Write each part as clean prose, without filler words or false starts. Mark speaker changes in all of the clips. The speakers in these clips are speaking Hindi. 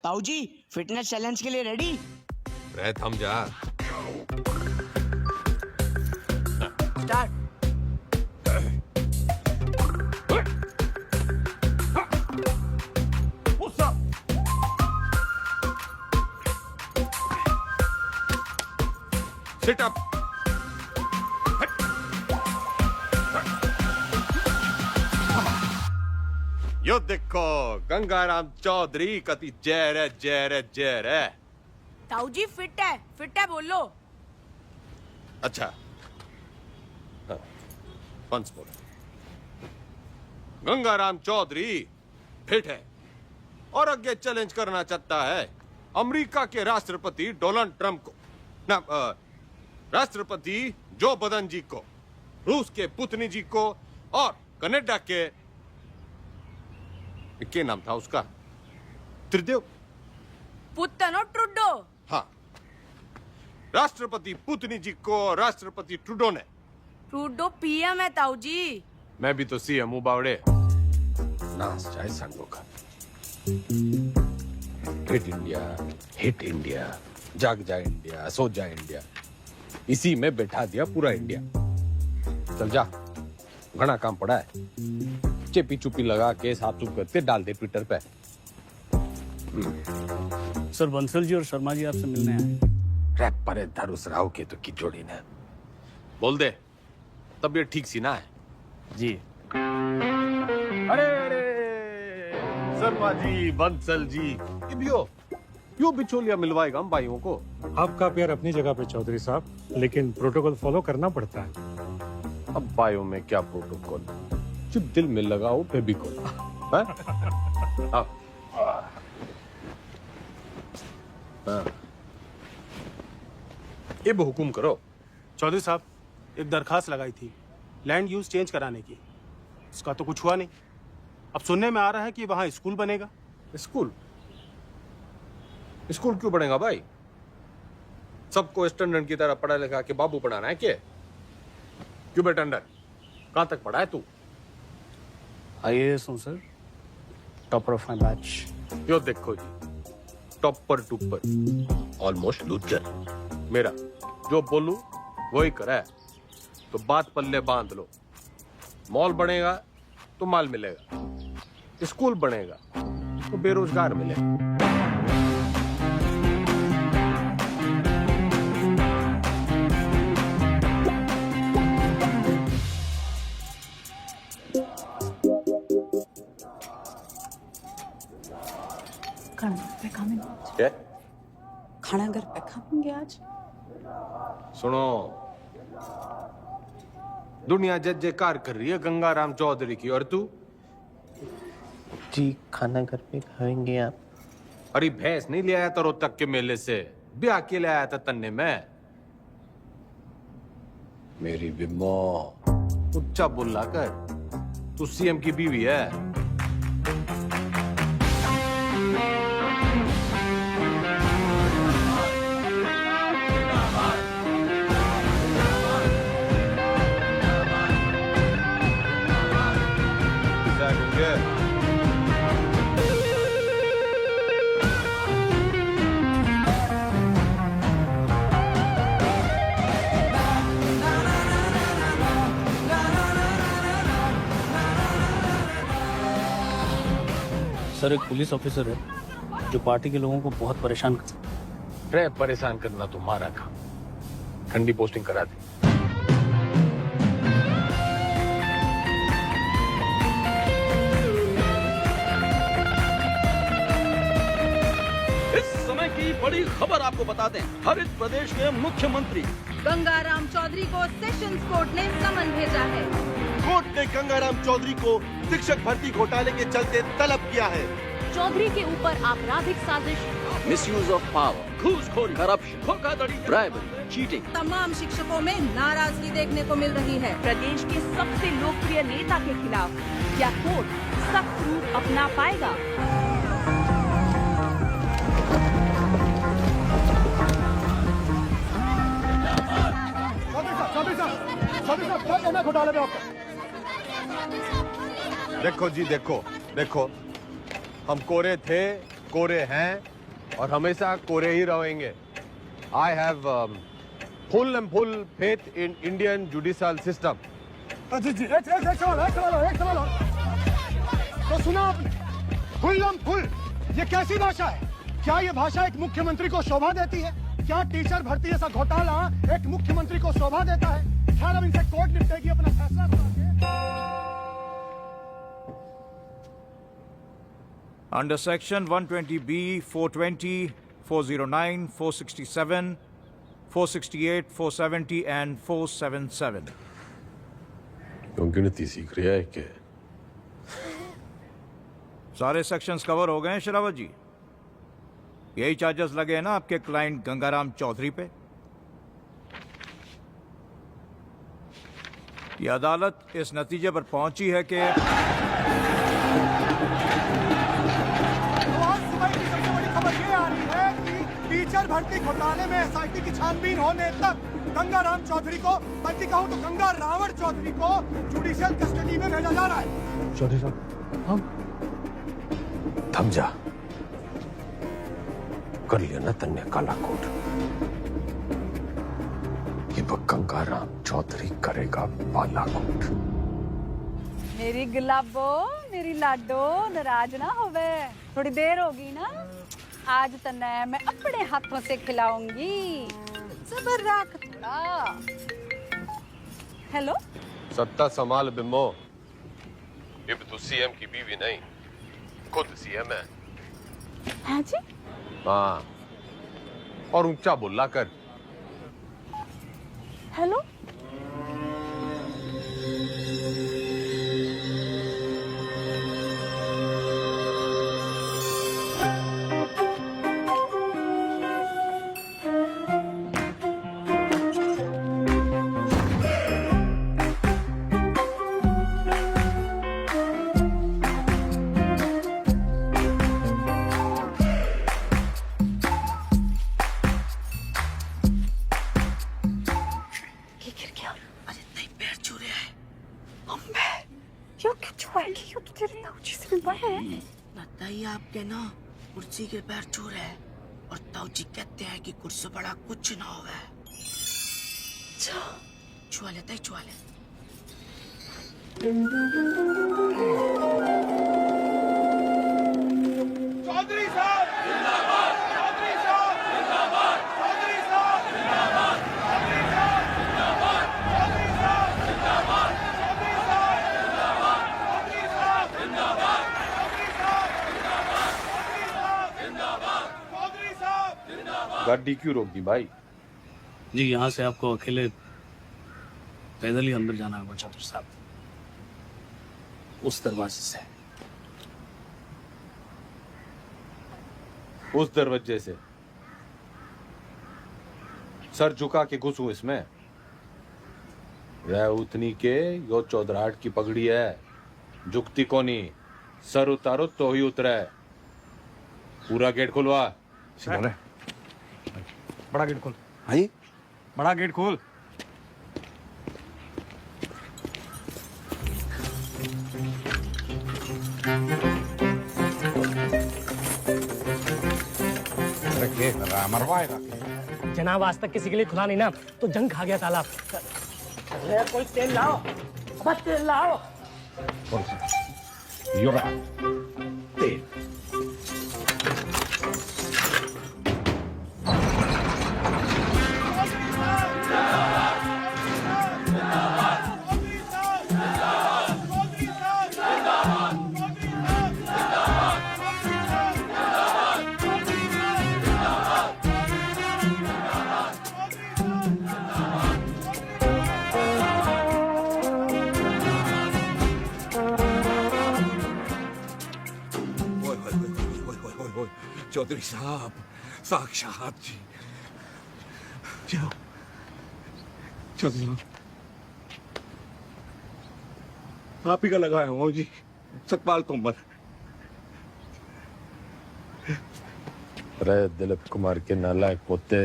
Speaker 1: ताऊ जी फिटनेस चैलेंज के लिए रेडी?
Speaker 2: रह थम जा।
Speaker 1: स्टार्ट।
Speaker 2: Sit up. यो देखो गंगाराम चौधरी कति जहर है, जहर है, जहर है।
Speaker 1: ताऊ जी फिट है बोलो।
Speaker 2: अच्छा हाँ, once more. Gangaram Chaudhary fit है और आगे चैलेंज करना चाहता है अमेरिका के राष्ट्रपति डोनाल्ड ट्रंप को, ना राष्ट्रपति जो बदन जी को, रूस के पुतिन जी को और कनाडा के क्या नाम था उसका, त्रिदेव
Speaker 1: पुतन और ट्रुडो।
Speaker 2: हाँ, राष्ट्रपति पुतिन जी को राष्ट्रपति ट्रूडो ने।
Speaker 1: ट्रुडो पीएम है ताऊ जी।
Speaker 2: मैं भी तो सीएम हूँ बावड़े। नाच जाए संगो का। हिट इंडिया, जाग जाए इंडिया, सो जाए इंडिया, इसी में बैठा दिया पूरा इंडिया। चल जा, घना काम पड़ा है। चेपी चुपी लगा के साफ सुफ करके डाल दे ट्विटर पे।
Speaker 3: सर बंसल जी और शर्मा जी आपसे मिलने आए।
Speaker 2: रैप पर धरुस राव के तो की जोड़ी ने। बोल दे, तबीयत ठीक सी ना है?
Speaker 3: जी।
Speaker 2: अरे शर्मा जी, बंसल जी, यो बिचौलिया मिलवाएगा हम भाइयों को।
Speaker 4: आपका प्यार अपनी जगह पे चौधरी साहब, लेकिन प्रोटोकॉल फॉलो करना पड़ता है।
Speaker 2: अब भाइयों में क्या प्रोटोकॉल, जो दिल में लगाओ फेविकोल। अब हुकुम करो।
Speaker 5: चौधरी साहब, एक दरखास्त लगाई थी लैंड यूज चेंज कराने की, इसका तो कुछ हुआ नहीं। अब सुनने में आ रहा है कि वहां स्कूल बनेगा।
Speaker 2: स्कूल? स्कूल क्यों बनेगा भाई? सबको स्टैंडर्ड की तरह पढ़ा लिखा के बाबू बनाना है क्या? क्यों बेटा अंडर, कहां तक पढ़ा है तू?
Speaker 3: आईएएस हूँ sir, topper of my batch.
Speaker 2: Yo देखो जी, टॉपर टूपर, ऑलमोस्ट लूजर। मेरा जो बोलूं वही करे, तो बात पल्ले बांध लो। मॉल बनेगा तो माल मिलेगा, स्कूल बनेगा तो बेरोजगार मिलेगा। क्या?
Speaker 6: खाना घर पे खाएंगे आज।
Speaker 2: सुनो, दुनिया जय जयकार कर रही है गंगाराम चौधरी की, और तू?
Speaker 7: जी खाना घर पे खाएंगे आप।
Speaker 2: अरे भैंस नहीं ले आया था रोहतक के मेले से, ब्याह के ले आया था तन्ने में। मेरी बिम्बो उच्चा बोला कर, तू सीएम की बीवी है।
Speaker 3: सर एक पुलिस ऑफिसर है जो पार्टी के लोगों को बहुत परेशान करता है।
Speaker 2: परेशान करना तुम्हारा काम, ठंडी पोस्टिंग करा दे।
Speaker 8: इस समय की बड़ी खबर आपको बता दें, हरित प्रदेश के मुख्यमंत्री
Speaker 9: गंगाराम चौधरी को सेशंस कोर्ट ने समन भेजा है।
Speaker 8: कोर्ट ने गंगाराम चौधरी को शिक्षक भर्ती घोटाले के चलते तलब किया है।
Speaker 9: चौधरी के ऊपर आपराधिक साजिश,
Speaker 8: मिसयूज ऑफ पावर, घूसखोरी, करप्शन, धोखाधड़ी, ब्राइबरी, चीटिंग।
Speaker 9: तमाम शिक्षकों में नाराजगी देखने को मिल रही है।
Speaker 10: प्रदेश के सबसे लोकप्रिय नेता के खिलाफ क्या कोर्ट सख्त रूप अपना पाएगा?
Speaker 2: देखो जी, देखो देखो, हम कोरे थे कोरे हैं और हमेशा कोरे ही रहेंगे। I have full and full faith in Indian judicial system.
Speaker 8: तो सुना आपने, फुल ये कैसी भाषा है? क्या ये भाषा एक मुख्यमंत्री को शोभा देती है? क्या टीचर भर्ती जैसा घोटाला एक मुख्यमंत्री को शोभा देता है? ख्याल अब इनसे कोर्ट निपटेगी अपना फैसला सुना के।
Speaker 11: Under Section 120B, 420, 409, 467, 468, 470 and 477.
Speaker 2: गिनती सीख रहा है क्या?
Speaker 11: सारे सेक्शंस कवर हो गए हैं शरावत जी। यही चार्जेस लगे हैं ना आपके क्लाइंट गंगाराम चौधरी पे? ये अदालत इस नतीजे पर पहुंची है कि
Speaker 8: सबसे बड़ी खबर ये आ रही है कि टीचर भर्ती घोटाले में एसआईटी की छानबीन होने तक गंगाराम चौधरी को, बल्कि कहूं तो गंगा रावण चौधरी को जुडिशियल कस्टडी में भेजा जा रहा है।
Speaker 4: चौधरी साहब, हम
Speaker 2: थम जा, कर लिया ना तन्ने काला कोट। ये गंगाराम चौधरी करेगा बालाकोट।
Speaker 10: मेरी गुलाबो, मेरी लाडो, नाराज ना होवे। थोड़ी देर होगी ना, आज तन्ने मैं अपने हाथों से खिलाऊंगी। सबर रख थोड़ा। हेलो,
Speaker 2: सत्ता संभाल बिम्बो। अब तू सीएम की बीवी नहीं, खुद सीएम है।
Speaker 10: हाँ जी?
Speaker 2: हाँ, और ऊंचा बोला कर।
Speaker 10: हेलो,
Speaker 1: लगता ही आपके ना कुर्सी के पैर छू रहे हैं और ताऊजी कहते हैं कि कुर्सी बड़ा कुछ ना होगा। छुआ लेता ही छुआ ले।
Speaker 8: चौधरी साहब जिंदाबाद, चौधरी साहब जिंदाबाद, चौधरी साहब जिंदाबाद, चौधरी साहब जिंदाबाद, चौधरी साहब जिंदाबाद, चौधरी साहब जिंदाबाद, चौधरी साहब जिंदाबाद, चौधरी साहब जिंदाबाद, चौधरी साहब जिंदाबाद।
Speaker 2: गाड़ी क्यों रोक दी भाई?
Speaker 3: जी, यहाँ से आपको अकेले पैदल ही अंदर जाना होगा चौधरी साहब, उस दरवाजे से।
Speaker 2: उस दरवाजे से? सर झुका के घुसूं इसमें? उतनी के यो चौधराहट की पगड़ी है, झुकती कोनी। सर उतारो तो ही उतरा है। पूरा गेट खुलवा।
Speaker 8: बड़ा गेट खोल।
Speaker 7: हाँ,
Speaker 8: बड़ा गेट खोल।
Speaker 4: मरवाएगा।
Speaker 6: जनाब, आज तक किसी के लिए खुला नहीं ना, तो जंग खा गया तालाब। कोई तेल लाओ, बस तेल लाओ।
Speaker 4: तेल।
Speaker 8: चौधरी साहब, साक्षात जी। जाओ चौधरी साहब, आप ही का लगाया हूँ जी, सतपाल तोमर।
Speaker 2: अरे दिलीप कुमार के नालायक पोते,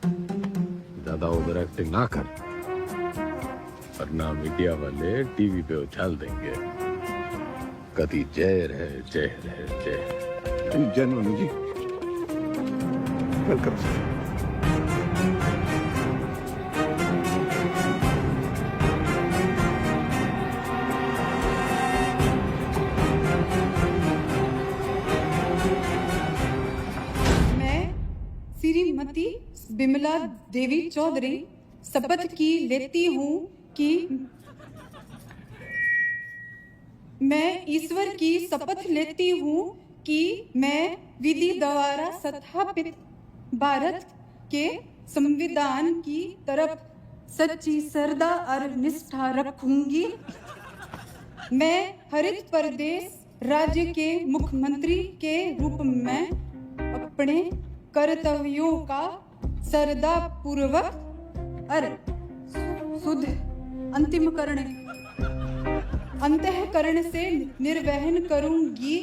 Speaker 2: ज्यादा ओवर एक्टिंग ना कर, वरना मीडिया वाले टीवी पे उछाल देंगे। कभी जय रहे जय रहे जय।
Speaker 12: चौधरी जनरल जी, वेलकम सर।
Speaker 10: मैं श्रीमती बिमला देवी चौधरी शपथ की लेती हूँ कि मैं ईश्वर की शपथ लेती हूँ कि मैं विधि द्वारा स्थापित भारत के संविधान की तरफ सच्ची श्रद्धा और निष्ठा रखूंगी। मैं हरित प्रदेश राज्य के मुख्यमंत्री के रूप में अपने कर्तव्यों का श्रद्धा पूर्वक और शुद्ध अंतःकरण से निर्वहन करूंगी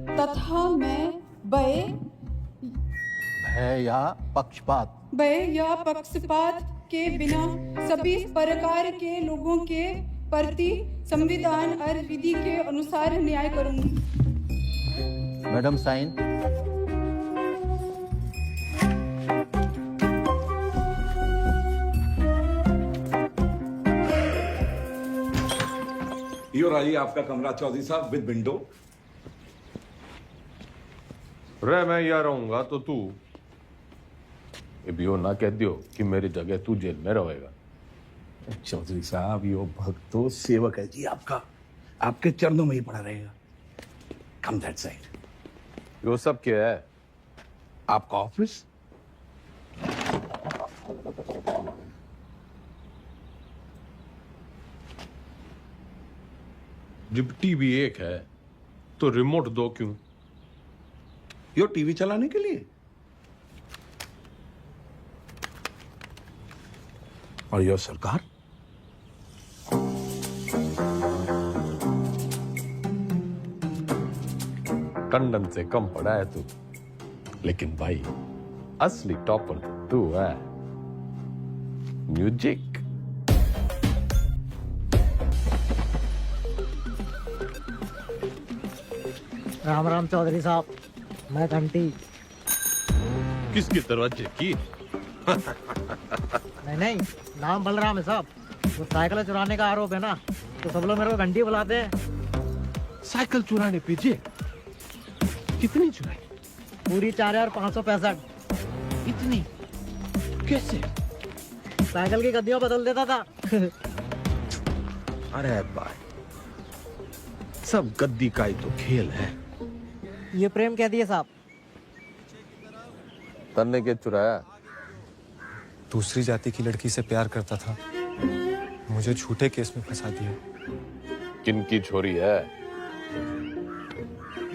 Speaker 10: तथा मैं भय या पक्षपात के बिना सभी प्रकार के लोगों के प्रति संविधान और विधि के अनुसार न्याय करूंगी।
Speaker 7: Madam sign.
Speaker 12: यो रही आपका कमरा चौधरी साहब विद विंडो।
Speaker 2: रे मैं यहाँ रहूंगा तो तू ये भी हो ना कह दियो कि मेरी जगह तू जेल में रहेगा।
Speaker 12: चौधरी साहब यो भक्त तो सेवक है जी आपका, आपके चरणों में ही पड़ा रहेगा। कम दैट साइड।
Speaker 2: यो सब क्या है?
Speaker 12: आपका ऑफिस।
Speaker 2: जब टीवी एक है तो रिमोट दो क्यों?
Speaker 12: यो टीवी चलाने के लिए। और यो सरकार।
Speaker 2: टंडन से कम पड़ा है तू, लेकिन भाई असली टॉपर तू है। म्यूजिक।
Speaker 6: राम राम चौधरी साहब, मैं घंटी।
Speaker 2: किसके दरवाजे की?
Speaker 6: नहीं, नाम बलराम है साहब। वो साइकिल चुराने का आरोप है ना, तो सब लोग मेरे को घंटी बुलाते हैं।
Speaker 2: साइकिल चुराने पे जे कितनी चुराई?
Speaker 6: पूरी 4,565।
Speaker 2: इतनी कैसे?
Speaker 6: साइकिल की गद्दियां बदल देता था।
Speaker 2: अरे भाई, सब गद्दी का ही तो खेल है।
Speaker 6: ये प्रेम कह दिए साहब।
Speaker 2: तन्ने के चुराया?
Speaker 13: दूसरी जाति की लड़की से प्यार करता था, मुझे झूठे केस में फंसा दिया।
Speaker 2: किनकी छोरी है?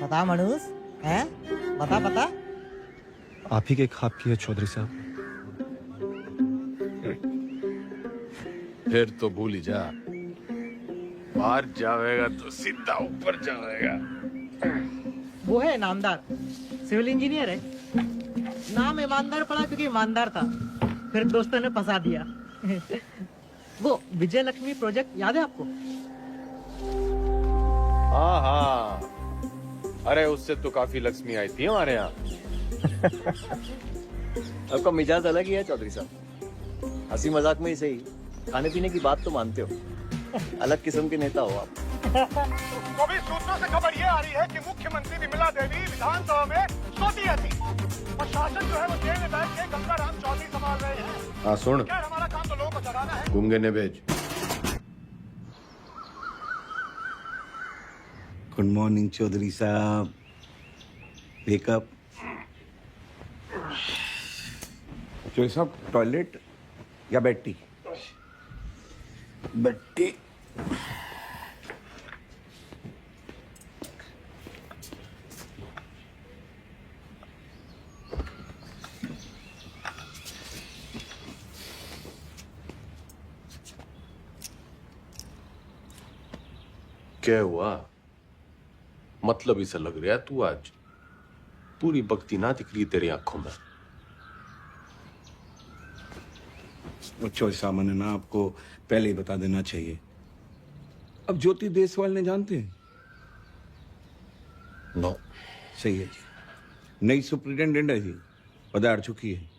Speaker 6: बता मनुष है, बता।
Speaker 13: आप ही के ख्वाब की है चौधरी साहब।
Speaker 2: फिर तो भूल ही जा, बाहर जाएगा तो सीधा ऊपर जाएगा।
Speaker 6: वो है नामदार, सिविल इंजीनियर है। नाम ईमानदार पड़ा क्योंकि ईमानदार था, फिर दोस्तों ने फंसा दिया। वो विजय लक्ष्मी प्रोजेक्ट याद है आपको?
Speaker 2: हाँ, अरे उससे तो काफी लक्ष्मी आई थी हमारे यहाँ।
Speaker 7: आपका मिजाज अलग ही है चौधरी साहब, हंसी मजाक में ही सही, खाने पीने की बात तो मानते हो। अलग किस्म के नेता हो आप।
Speaker 8: तो भी सूत्रों से खबर ये आ रही है कि मुख्यमंत्री विमला देवी विधानसभा में सोती थी और शासन जो है वो जेल में बैठ के गंगाराम चौधरी संभाल रहे हैं।
Speaker 2: हाँ सुन,
Speaker 8: क्या हमारा काम तो लोगों को डराना है।
Speaker 2: गूंगे ने भेज।
Speaker 12: गुड मॉर्निंग चौधरी साहब, वेकअप। चौधरी साहब टॉयलेट या बेड टी? Bed tea.
Speaker 2: क्या हुआ? मतलब इसे लग रहा है तू आज पूरी भक्ति ना दिख रही तेरी आंखों में।
Speaker 12: चौधरी साहब ने ना आपको पहले ही बता देना चाहिए। अब ज्योति देसवाल ने जानते हैं?
Speaker 2: नो।
Speaker 12: सही है जी। नई सुप्रिटेंडेंट है जी, पधार चुकी है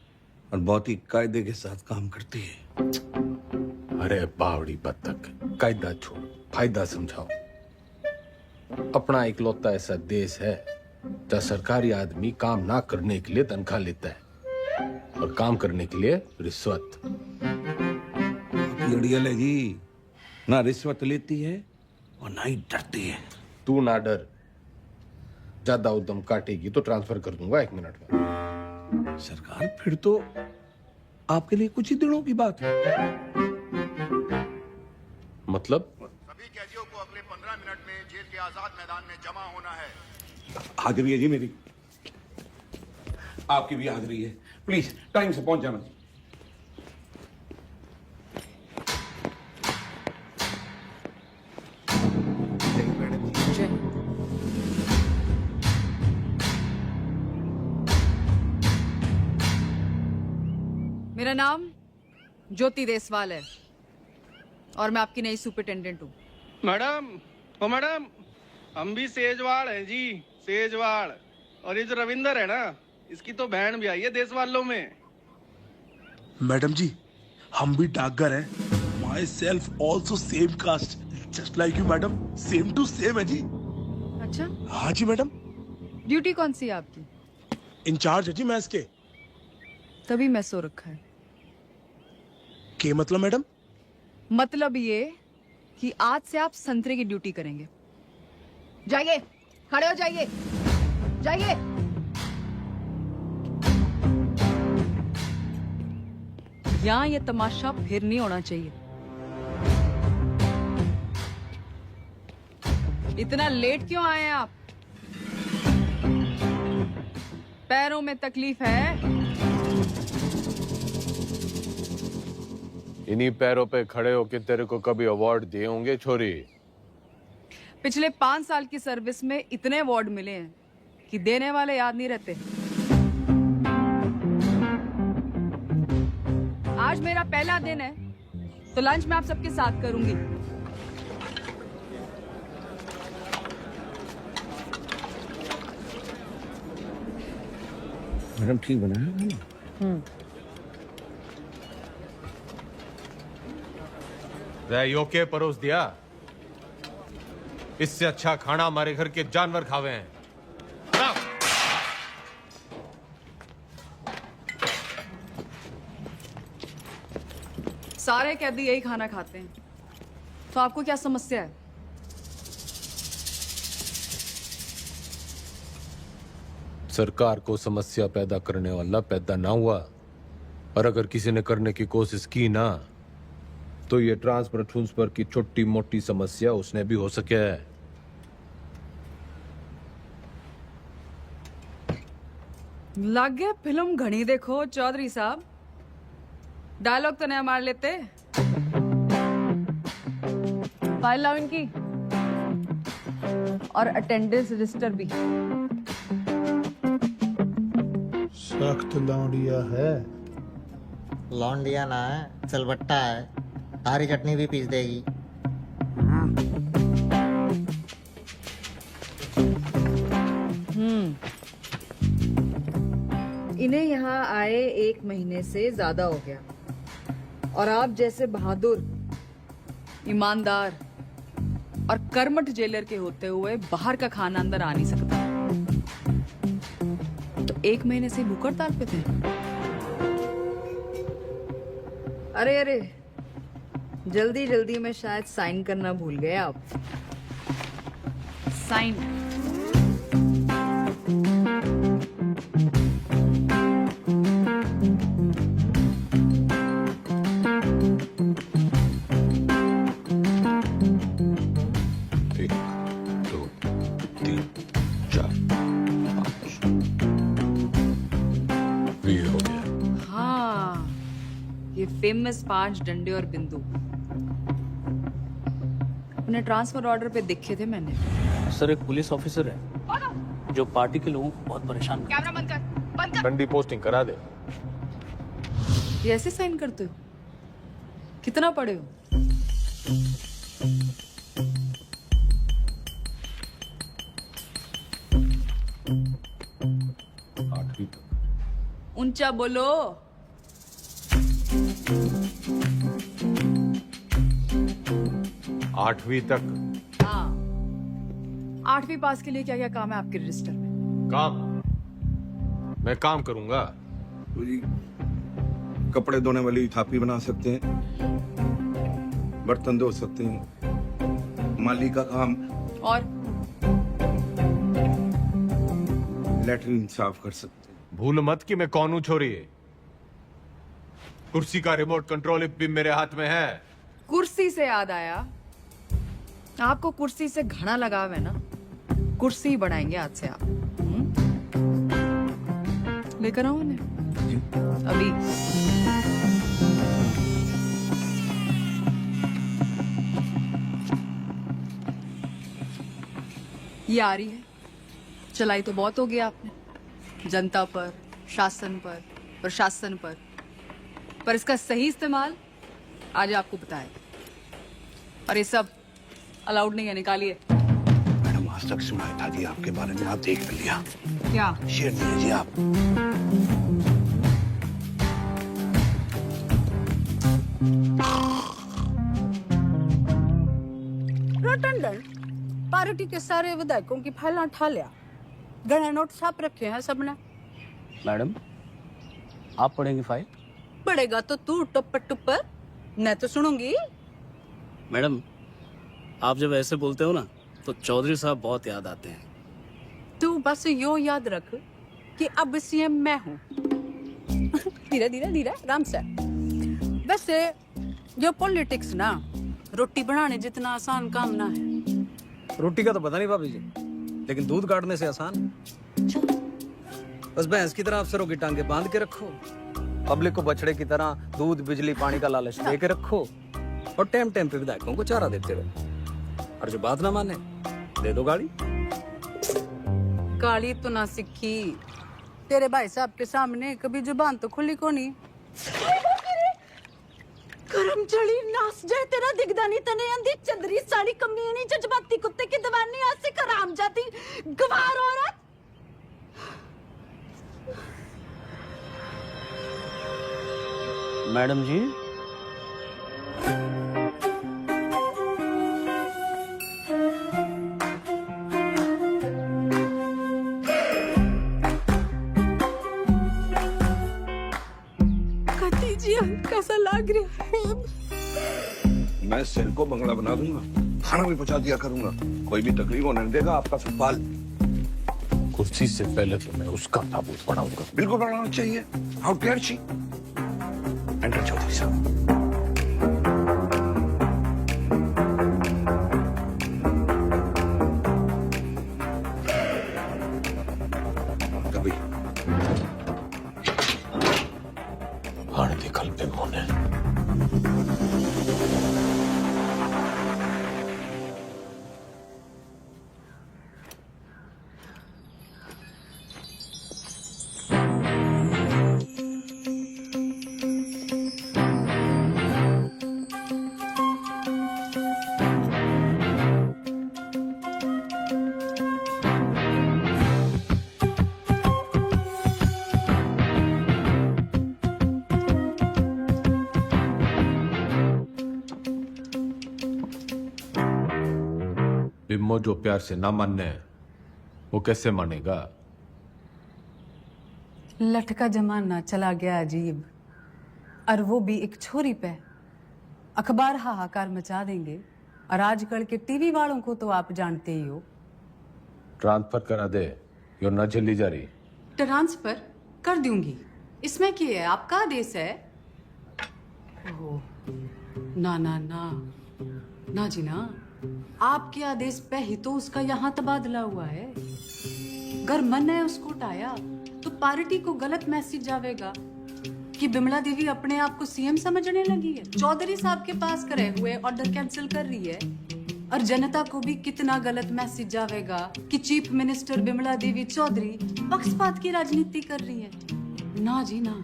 Speaker 12: और बहुत ही कायदे के साथ काम करती है।
Speaker 2: अरे बावड़ी बत्तख, कायदा छोड़, फायदा समझाओ। अपना इकलौता ऐसा देश है जहाँ सरकारी आदमी काम ना करने के लिए तनख्वाह लेता है और काम करने के लिए रिश्वत।
Speaker 12: अड़ियल है जी, ना रिश्वत लेती है और ना ही डरती है।
Speaker 2: तू ना डर, ज्यादा उद्यम काटेगी तो ट्रांसफर कर दूंगा 1 मिनट में।
Speaker 12: सरकार फिर तो आपके लिए कुछ ही दिनों की बात है।
Speaker 2: मतलब?
Speaker 8: सभी कैदियों को अगले 15 मिनट में जेल के आजाद मैदान में जमा होना है।
Speaker 12: हाजिरी है जी मेरी, आपकी भी हाजिरी है। प्लीज टाइम से पहुंच जाना।
Speaker 10: मेरा नाम ज्योति देसवाल है और मैं आपकी नई सुपरिटेंडेंट हूँ।
Speaker 14: मैडम, ओ मैडम, हम भी सेजवाल हैं जी, सेजवाल। और ये जो रविंदर है ना, इसकी तो बहन भी आई है देश वालों में।
Speaker 15: मैडम जी, हम भी डाकघर हैं। Myself also same caste, just like you madam, same to same है जी।
Speaker 10: अच्छा?
Speaker 15: हाँ जी मैडम।
Speaker 10: ड्यूटी कौन सी है आपकी?
Speaker 15: इंचार्ज है जी मैं इसके।
Speaker 10: तभी मैं सो रखा है।
Speaker 15: क्या मतलब मैडम?
Speaker 10: मतलब ये कि आज से आप संतरे की ड्यूटी करेंगे। जाइए, खड़े हो जाइए, जाइए। यहां ये तमाशा फिर नहीं होना चाहिए। इतना लेट क्यों आए आप? पैरों में तकलीफ है?
Speaker 2: इन्हीं पैरों पे खड़े होके तेरे को कभी अवार्ड दिए होंगे छोरी?
Speaker 10: पिछले 5 साल की सर्विस में इतने अवार्ड मिले हैं कि देने वाले याद नहीं रहते। आज मेरा पहला दिन है तो लंच मैं आप सबके साथ करूंगी।
Speaker 12: मैडम ठीक बना है?
Speaker 2: योके परोस दिया। इससे अच्छा खाना हमारे घर के जानवर खावे हैं।
Speaker 10: सारे कैदी यही खाना खाते हैं, तो आपको क्या समस्या है?
Speaker 2: सरकार को समस्या पैदा करने वाला पैदा ना हुआ, और अगर किसी ने करने की कोशिश की ना, तो ये ट्रांसफर की छोटी मोटी समस्या उसने भी हो सके है।
Speaker 10: लग गया फिल्म घनी देखो चौधरी साहब। डायलॉग तो नया मार लेते। फाइल लाओ इनकी, और अटेंडेंस रजिस्टर भी।
Speaker 16: सख्त लौंडिया है।
Speaker 17: लौंडिया ना है, चलबट्टा है। हरी चटनी भी पीस देगी।
Speaker 10: इन्हें यहाँ आए 1 महीने से ज्यादा हो गया, और आप जैसे बहादुर, ईमानदार और कर्मठ जेलर के होते हुए बाहर का खाना अंदर आ नहीं सकता। तो 1 महीने से भूख हड़ताल पे थे। अरे अरे, जल्दी जल्दी में शायद साइन करना भूल गए आप। साइन। फेमस 5 डंडे और बिंदु अपने ट्रांसफर ऑर्डर पे देखे थे मैंने।
Speaker 3: सर, एक पुलिस ऑफिसर है जो पार्टी के लोगों को बहुत परेशान करता है।
Speaker 10: कैमरा बंद कर, बंद कर।
Speaker 2: ठंडी पोस्टिंग करा दे।
Speaker 10: ये ऐसे साइन करते हो? कितना पढ़े हो?
Speaker 2: 8वीं तक।
Speaker 10: ऊंचा बोलो।
Speaker 2: आठवीं तक।
Speaker 10: हाँ, 8वीं पास के लिए क्या क्या काम है आपके रजिस्टर में?
Speaker 2: काम? मैं काम करूंगा।
Speaker 12: तो जी कपड़े धोने वाली थापी बना सकते हैं, बर्तन धो सकते हैं, माली का काम,
Speaker 10: और
Speaker 12: लेटरिन साफ कर सकते हैं।
Speaker 2: भूल मत कि मैं कौन हूं छोरी। कुर्सी का रिमोट कंट्रोल भी मेरे हाथ में है।
Speaker 10: कुर्सी से याद आया, आपको कुर्सी से घना लगाव है ना, कुर्सी बनाएंगे आज से आप। लेकर आओ उन्हें अभी। ये आ रही है। चलाई तो बहुत हो गया आपने, जनता पर, शासन पर, प्रशासन पर इसका सही इस्तेमाल आज आपको बताए। और ये सब अलाउड नहीं है, निकालिए।
Speaker 12: मैडम आज तक सुनाया था जी आपके बारे में, आप देख लिया
Speaker 10: क्या?
Speaker 12: शेयर दीजिए आप।
Speaker 10: रोटंडन पार्टी के सारे विधायकों की फाइलें उठा लिया, गणे नोट छाप रखे हैं सबने।
Speaker 3: मैडम आप पढ़ेंगी फाइल?
Speaker 10: पड़ेगा तो तू टुप्पर टुप्पर, मैं तो सुनूंगी।
Speaker 3: मैडम आप जब ऐसे बोलते हो ना तो चौधरी साहब बहुत याद आते हैं।
Speaker 10: तू बस यो याद रख कि अब सीएम मैं हूँ। धीरे धीरे धीरे आराम से। वैसे ये पॉलिटिक्स ना रोटी बनाने जितना आसान काम ना है।
Speaker 13: रोटी का तो पता नहीं भाभी जी, लेकिन दूध काटने से आसान है। बस भैंस की तरह अफसरों की टांगे बांध के रखो, पब्लिक को बछड़े की तरह दूध बिजली पानी का लालच दे के रखो, और टाइम टाइम पे विधायकों को चारा देते रहो। और जो बात ना माने दे दो गाड़ी।
Speaker 10: गाली तो ना सीखी, तेरे भाई साहब के सामने कभी जुबान तो खुली को नहीं। करमचली नास जाए तेरा दिगदानी तने अंधी चंदरी साड़ी कमीनी जज्बाती कुत्ते की दवानी आज से कराम जाती गवार औरत।
Speaker 3: मैडम जी
Speaker 10: जी कैसा लग रहा है?
Speaker 12: मैं सिर को बंगला बना दूंगा, खाना भी पहुंचा दिया करूंगा, कोई भी तकलीफ होने नहीं देगा आपका सवाल।
Speaker 2: कुर्सी से पहले तो मैं उसका ताबूत बनाऊंगा।
Speaker 12: बिल्कुल बनाना चाहिए। How dare she. Enter Chaudhary साहब। कभी
Speaker 2: कल पे मोने बिम्मो जो प्यार से ना मानने वो कैसे मानेगा?
Speaker 10: लटका जमाना चला गया अजीब, और वो भी एक छोरी पे। अखबार हाहाकार मचा देंगे, और आजकल के टीवी वालों को तो आप जानते ही हो।
Speaker 2: ट्रांसफर करा दे, यो न झेली जा रही।
Speaker 10: ट्रांसफर कर दूंगी, इसमें क्या है, आपका आदेश है। ओह, ना ना ना ना जी ना, आपके आदेश पे ही तो उसका यहाँ तबादला हुआ है। अगर मन है उसको उठाया तो पार्टी को गलत मैसेज जावेगा कि बिमला देवी अपने आप को सीएम समझने लगी है, चौधरी साहब के पास करे हुए ऑर्डर कैंसिल कर रही है। और जनता को भी कितना गलत मैसेज जावेगा कि चीफ मिनिस्टर बिमला देवी चौधरी पक्षपात की राजनीति कर रही है। ना जी ना,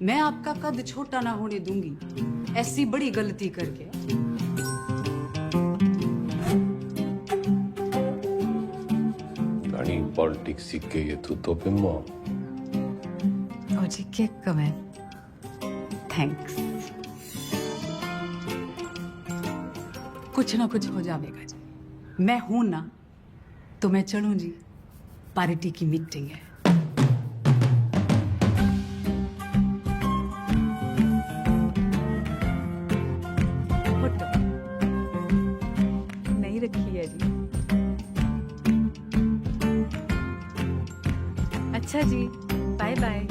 Speaker 10: मैं आपका कद छोटा ना होने दूंगी ऐसी बड़ी गलती करके।
Speaker 2: पॉलिटिक्स सीख के ये तू तो बिम्मो
Speaker 10: जी केक कम है। थैंक्स। कुछ ना कुछ हो जाएगा जी। मैं हूं ना तो मैं चलूं जी। पार्टी की मीटिंग है। फोटो नहीं रखी है जी। अच्छा जी, बाय बाय।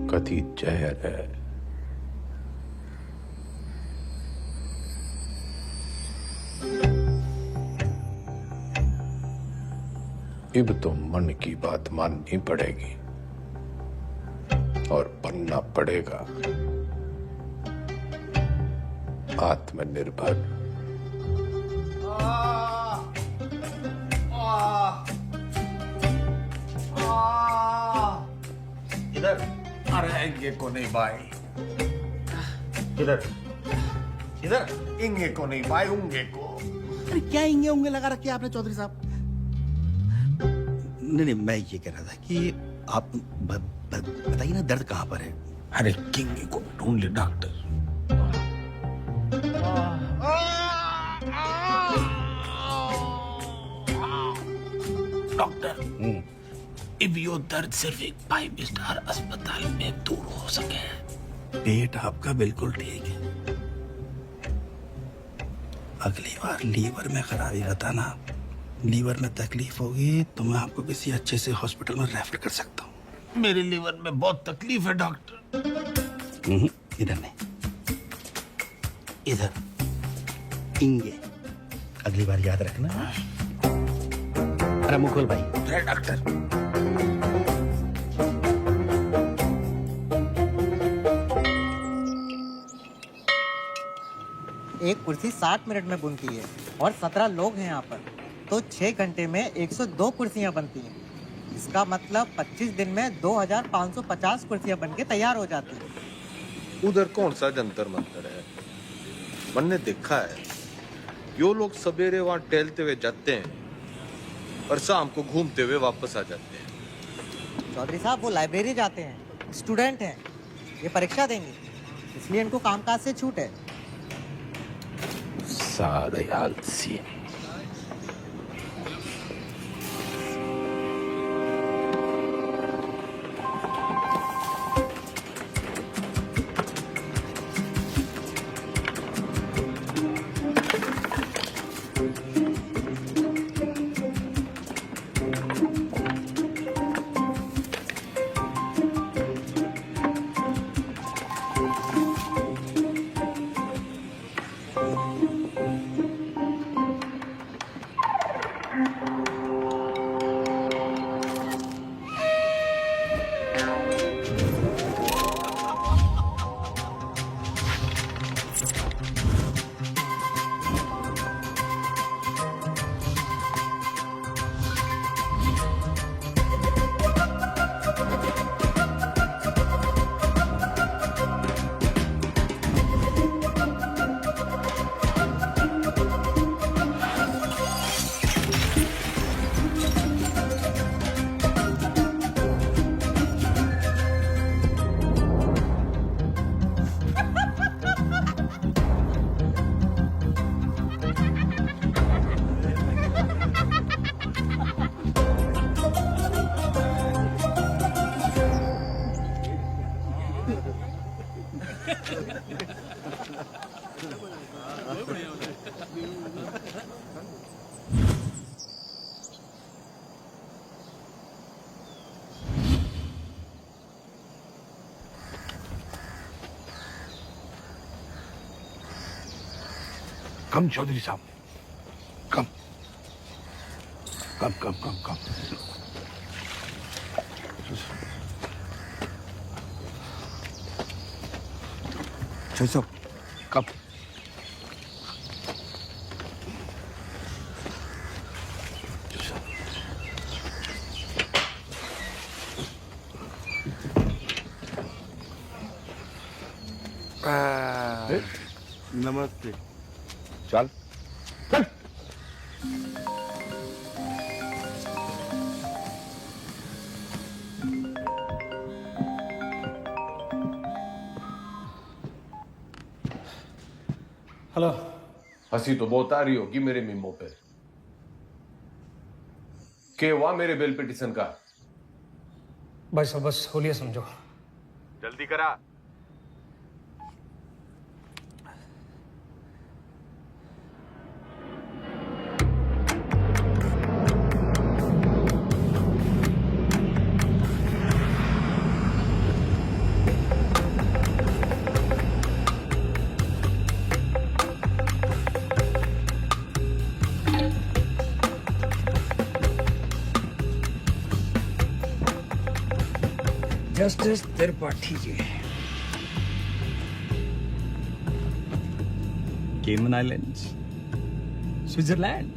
Speaker 2: कथित जहर है। अब तो मन की बात माननी पड़ेगी और बनना पड़ेगा आत्मनिर्भर।
Speaker 12: इधर। अरे इंगे को नहीं भाई, इधर इधर। इंगे को नहीं भाई, उंगे को।
Speaker 18: अरे क्या इंगे उंगे लगा रखे आपने चौधरी साहब? नहीं, मैं ये कह रहा था कि आप बताइए ना, दर्द कहाँ पर है?
Speaker 12: अरे किंगे को ढूंढ ले डॉक्टर।
Speaker 18: डॉक्टर, अब यो दर्द सिर्फ एक 5 स्टार अस्पताल में दूर हो सके। पेट आपका बिल्कुल ठीक है। अगली बार लीवर में खराबी बताना। लीवर में तकलीफ होगी तो मैं आपको किसी अच्छे से हॉस्पिटल में रेफर कर सकता हूँ।
Speaker 12: मेरे लीवर में बहुत तकलीफ है डॉक्टर।
Speaker 18: इधर नहीं, इधर। इंगे, अगली बार याद रखना। अरे मुकुल भाई।
Speaker 12: डॉक्टर।
Speaker 17: एक कुर्सी 60 मिनट में बनती है और 17 लोग हैं यहाँ पर, तो 6 घंटे में 102 कुर्सियाँ बनती हैं। इसका मतलब 25 दिन में 2550 कुर्सियाँ बनके तैयार हो जाती हैं।
Speaker 2: उधर कौन सा जंतर मंतर है? मैंने देखा है, यो लोग सवेरे वहां टहलते हुए जाते हैं और शाम को घूमते हुए वापस आ जाते हैं।
Speaker 17: चौधरी साहब, वो लाइब्रेरी जाते हैं, स्टूडेंट हैं, ये परीक्षा देंगे, इसलिए इनको कामकाज से छूट है।
Speaker 12: सारे आलसी। कम चौधरी साहब, कम कम कम कम कम। चौधरी साहब, कम।
Speaker 15: नमस्ते।
Speaker 12: चल चल।
Speaker 3: हेलो।
Speaker 2: हंसी तो बहुत आ रही होगी मेरे मीमो पे। के हुआ मेरे बेल पिटिशन का?
Speaker 3: भाई साहब बस होलिया समझो।
Speaker 2: जल्दी करा।
Speaker 13: जस्टिस त्रिपाठी जी, केमन आइलैंड्स, स्विट्जरलैंड,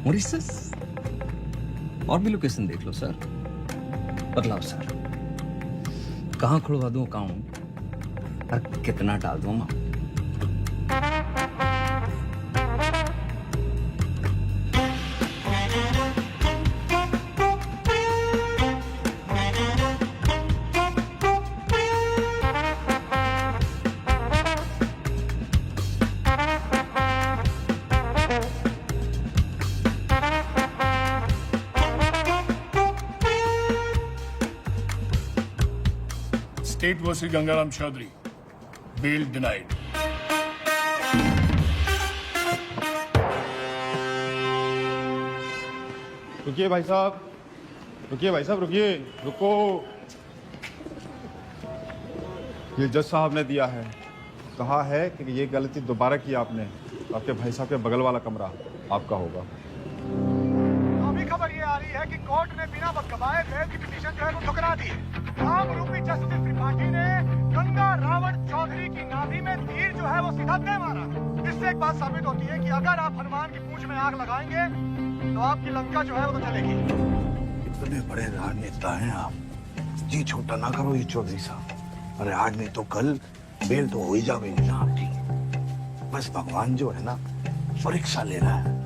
Speaker 13: मॉरिशस, और भी लोकेशन देख लो सर। बदलाओ सर, कहाँ खुलवा दूं अकाउंट और कितना डाल दूं amount?
Speaker 19: State versus Gangaram Chaudhary. Bail denied.
Speaker 5: रुकिए भाई साहब, रुकिए भाई साहब, रुकिए, रुको। ये जज साहब ने दिया है, कहा है कि ये गलती दोबारा की आपने, आपके भाई साहब के बगल वाला कमरा आपका होगा।
Speaker 8: अभी खबर ये आ रही है कि कोर्ट ने बिना वक्त गवाए बेल की पिटीशन जो है वो ठुकरा दी। आम रूपी जस्टिस त्रिपाठी ने गंगा रावण चौधरी की नाभि में तीर जो है वो सीधा दे मारा। इससे एक बात साबित होती है कि अगर आप हनुमान की पूंछ में आग लगाएंगे तो आपकी लंका जो है वो तो चलेगी।
Speaker 12: इतने बड़े राजनेता हैं आप, जी छोटा ना करो ये चौधरी साहब। अरे आज नहीं तो कल बेल तो हो ही जाएगी ना आपकी। बस भगवान जो है ना परीक्षा ले रहा है।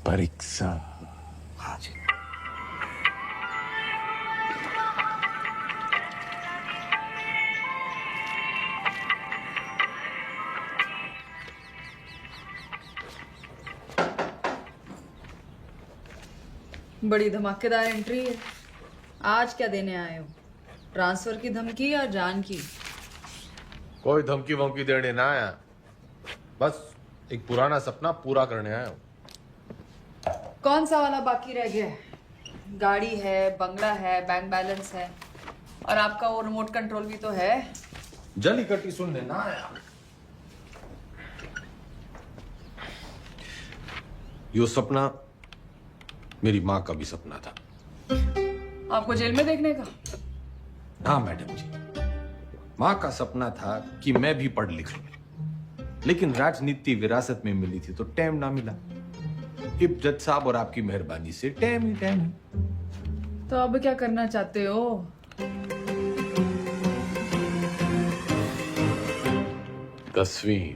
Speaker 12: परीक्षा। हाँ जी।
Speaker 20: बड़ी धमाकेदार एंट्री है। आज क्या देने आए हो? ट्रांसफर की धमकी या जान की?
Speaker 2: कोई धमकी वमकी देने ना आया, बस एक पुराना सपना पूरा करने आया हूँ।
Speaker 20: कौन सा वाला बाकी रह गया है? गाड़ी है, बंगला है, बैंक बैलेंस है, और आपका वो रिमोट कंट्रोल भी तो है।
Speaker 2: जली कटी सुनने ना आया। यो सपना मेरी माँ का भी सपना था।
Speaker 20: आपको जेल में देखने का?
Speaker 2: हाँ मैडम जी, माँ का सपना था कि मैं भी पढ़ लिख लूं, लेकिन राजनीति विरासत में मिली थी तो टाइम ना मिला। इब जज साहब और आपकी मेहरबानी से टाइम ही टाइम है।
Speaker 20: तो अब क्या करना चाहते हो?
Speaker 2: 10वीं।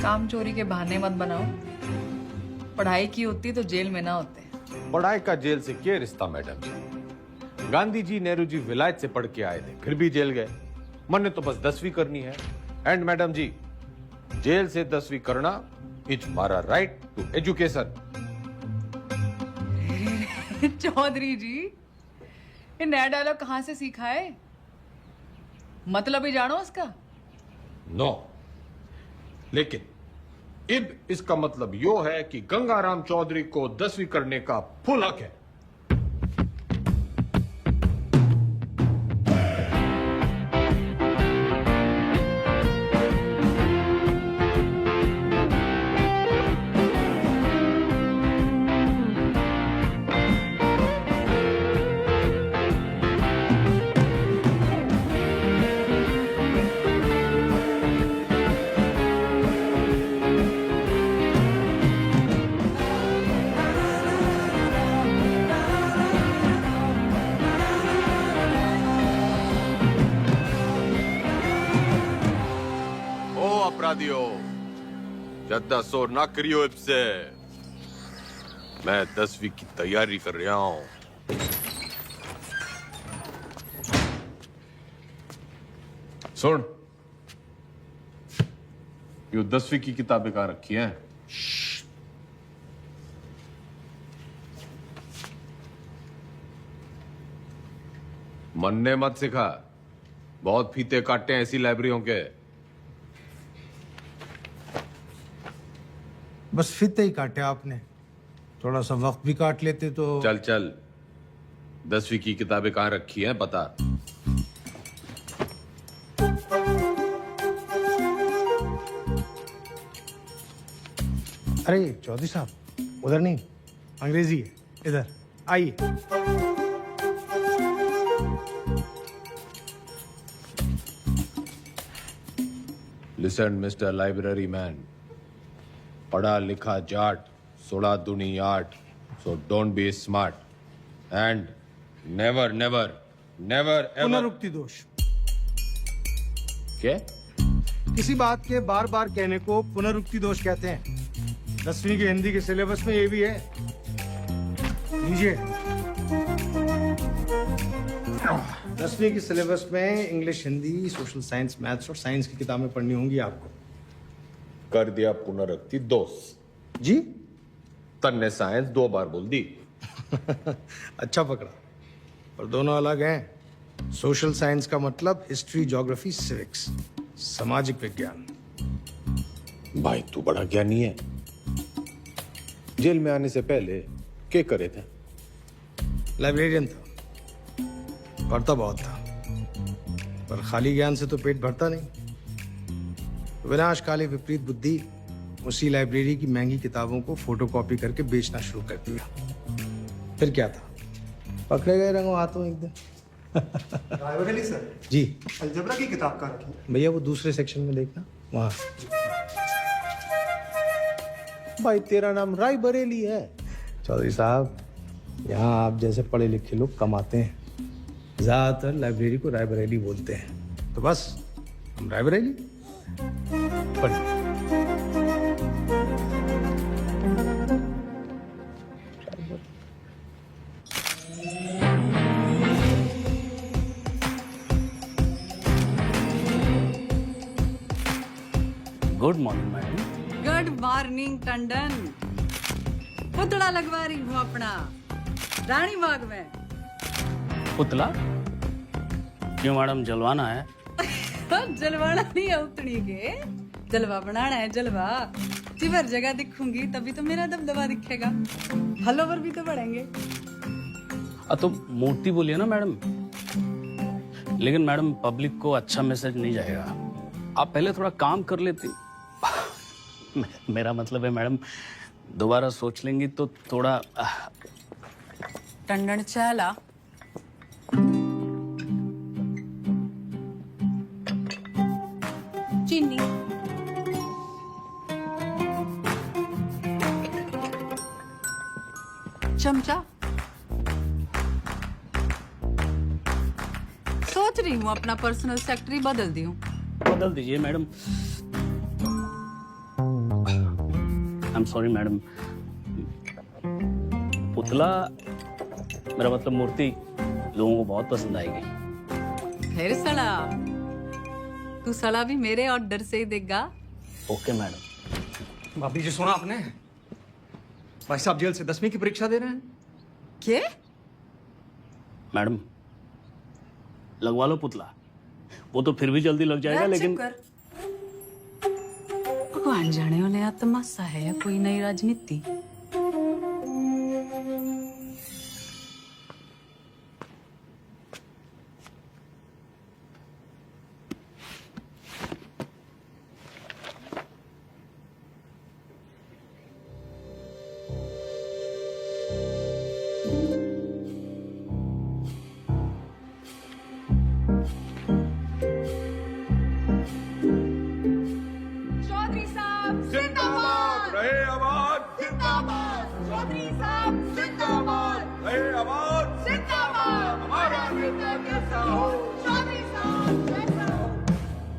Speaker 20: काम चोरी के बहाने मत बनाओ। पढ़ाई की होती तो जेल में ना होते।
Speaker 2: पढ़ाई का जेल से क्या रिश्ता मैडम जी? गांधी जी, नेहरू जी विलायत से पढ़ के आए थे, फिर भी जेल गए। मैंने तो बस 10वीं करनी है। एंड मैडम जी, जेल से 10वीं करना इज हमारा राइट टू एजुकेशन।
Speaker 20: चौधरी जी, ये नया डायलॉग कहाँ से सीखा है? मतलब ही जानो उसका?
Speaker 2: नो, लेकिन इब इसका मतलब यो है कि गंगाराम चौधरी को 10वीं करने का फुल हक है। लगा दियो। ज्यादा शोर ना करियो इससे। मैं 10वीं की तैयारी कर रहा हूँ। सुन, यो 10वीं की किताबें कहाँ रखी हैं? मन्ने मत सिखा, बहुत फीते काटे हैं ऐसी लाइब्रेरियों के।
Speaker 12: बस फीते ही काटे आपने, थोड़ा सा वक्त भी काट लेते तो।
Speaker 2: चल चल, 10वीं की किताबें कहाँ रखी हैं बता।
Speaker 12: अरे चौधरी साहब, उधर नहीं, अंग्रेजी है, इधर आइए।
Speaker 2: लिसन मिस्टर लाइब्रेरी मैन, पढ़ा लिखा जाट, 16 दूनी 8, so don't be smart and never never never ever.
Speaker 12: पुनरुक्ति दोष।
Speaker 2: क्या?
Speaker 12: किसी बात के बार बार कहने को पुनरुक्ति दोष कहते हैं। 10वीं के हिंदी के सिलेबस में ये भी है, लीजिए। 10वीं के सिलेबस में English, Hindi, social science, maths और साइंस की किताबें पढ़नी होंगी आपको।
Speaker 2: कर दिया पुनरुक्ति दोष
Speaker 12: जी।
Speaker 2: तन्ने साइंस 2 बार बोल दी।
Speaker 12: अच्छा पकड़ा, पर दोनों अलग हैं। सोशल साइंस का मतलब हिस्ट्री, ज्योग्राफी, सिविक्स, सामाजिक विज्ञान।
Speaker 2: भाई तू बड़ा ज्ञानी है। जेल में आने से पहले क्या करे थे?
Speaker 12: लाइब्रेरियन था, पढ़ता बहुत था, पर खाली ज्ञान से तो पेट भरता नहीं। विनाशकाली विपरीत बुद्धि उसी लाइब्रेरी की महंगी किताबों को फोटोकॉपी करके बेचना शुरू कर दिया। फिर क्या था, पकड़े गए रंगों हाथों एक दिन।
Speaker 5: रायबरेली सर
Speaker 12: जी,
Speaker 5: अलजेब्रा की किताब कहाँ रखी?
Speaker 12: भैया वो दूसरे सेक्शन में देखना, वहां।
Speaker 2: भाई तेरा नाम राय बरेली है?
Speaker 12: चौधरी साहब, यहाँ आप जैसे पढ़े लिखे लोग कम आते हैं। ज्यादातर लाइब्रेरी को रायबरेली बोलते हैं, तो बस हम रायबरेली। पढ़िए।
Speaker 3: Good morning madam.
Speaker 20: Good morning Tandon. पुतला लगवा रही हूँ अपना रानी बाग में।
Speaker 3: पुतला क्यों मैडम, जलवाना है?
Speaker 20: जलवाना नहीं है उतनी के, जलवा बनाना है जलवा। जिधर जगह दिखूंगी तभी तो मेरा दबदबा दिखेगा, फॉलोवर भी तो बढ़ेंगे।
Speaker 3: तो मूर्ति बोलिए ना मैडम। लेकिन मैडम पब्लिक को अच्छा मैसेज नहीं जाएगा, आप पहले थोड़ा काम कर लेती। मेरा मतलब है मैडम, दोबारा सोच लेंगी तो थोड़ा।
Speaker 20: टंडन चला। चीनी चमचा। सोच रही हूँ अपना पर्सनल सेक्रेटरी बदल दूं।
Speaker 3: बदल दीजिए madam. I am sorry madam. पुतला, मेरा मतलब मूर्ति, लोगों को बहुत पसंद आएगी।
Speaker 20: फिर सड़ा, तू सड़ा भी मेरे ऑर्डर से ही देगा।
Speaker 3: Okay madam.
Speaker 13: भाभी जी सुना आपने, भाई साहब जेल से 10वीं की परीक्षा दे रहे हैं।
Speaker 20: क्या?
Speaker 3: मैडम लगवा लो पुतला, वो तो फिर भी जल्दी लग जाएगा। लेकिन
Speaker 20: भगवान जाने वाले या तमाशा है या कोई नई राजनीति।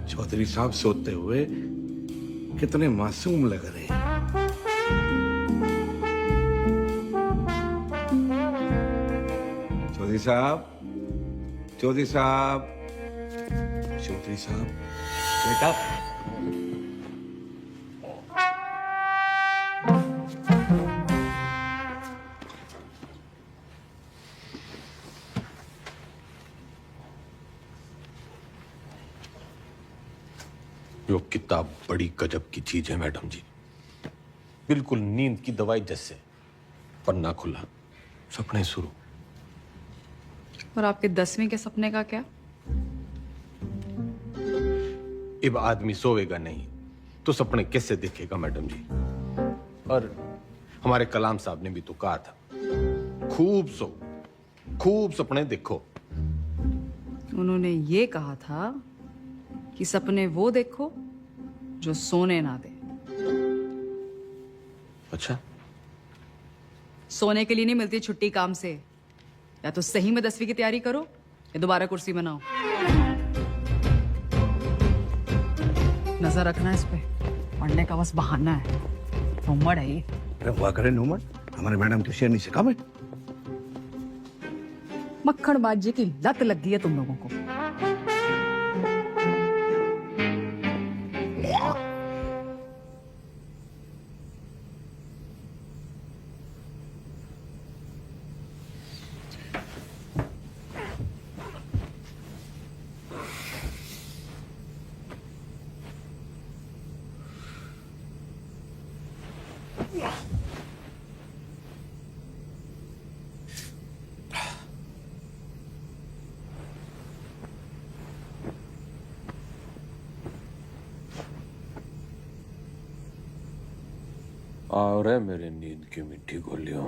Speaker 15: चौधरी साहब सोते हुए
Speaker 12: कितने मासूम लग रहे हैं। चौधरी साहब, चौधरी साहब, चौधरी साहब, बेटा।
Speaker 2: यो किताब बड़ी गजब की चीज है मैडम जी, बिल्कुल नींद की दवाई जैसे। पन्ना खुला, सपने शुरू।
Speaker 20: और आपके 10वीं के सपने का क्या?
Speaker 2: अब आदमी सोएगा नहीं तो सपने कैसे देखेगा मैडम जी। और हमारे कलाम साहब ने भी तो कहा था, खूब सो, खूब सपने देखो।
Speaker 20: उन्होंने ये कहा था कि सपने वो देखो जो सोने ना दे।
Speaker 2: अच्छा,
Speaker 20: सोने के लिए नहीं मिलती छुट्टी काम से। या तो सही में 10वीं की तैयारी करो या दोबारा कुर्सी बनाओ। नजर रखना इस पे, पढ़ने का बस बहाना है। उम्र है ये।
Speaker 12: अरे वाह करे नुमन, हमारे मैडम की शेरनी से कम है।
Speaker 20: मक्खनबाजी की लत लग गई है तुम लोगों को।
Speaker 2: और है मेरे नींद की मिट्टी गोलियों।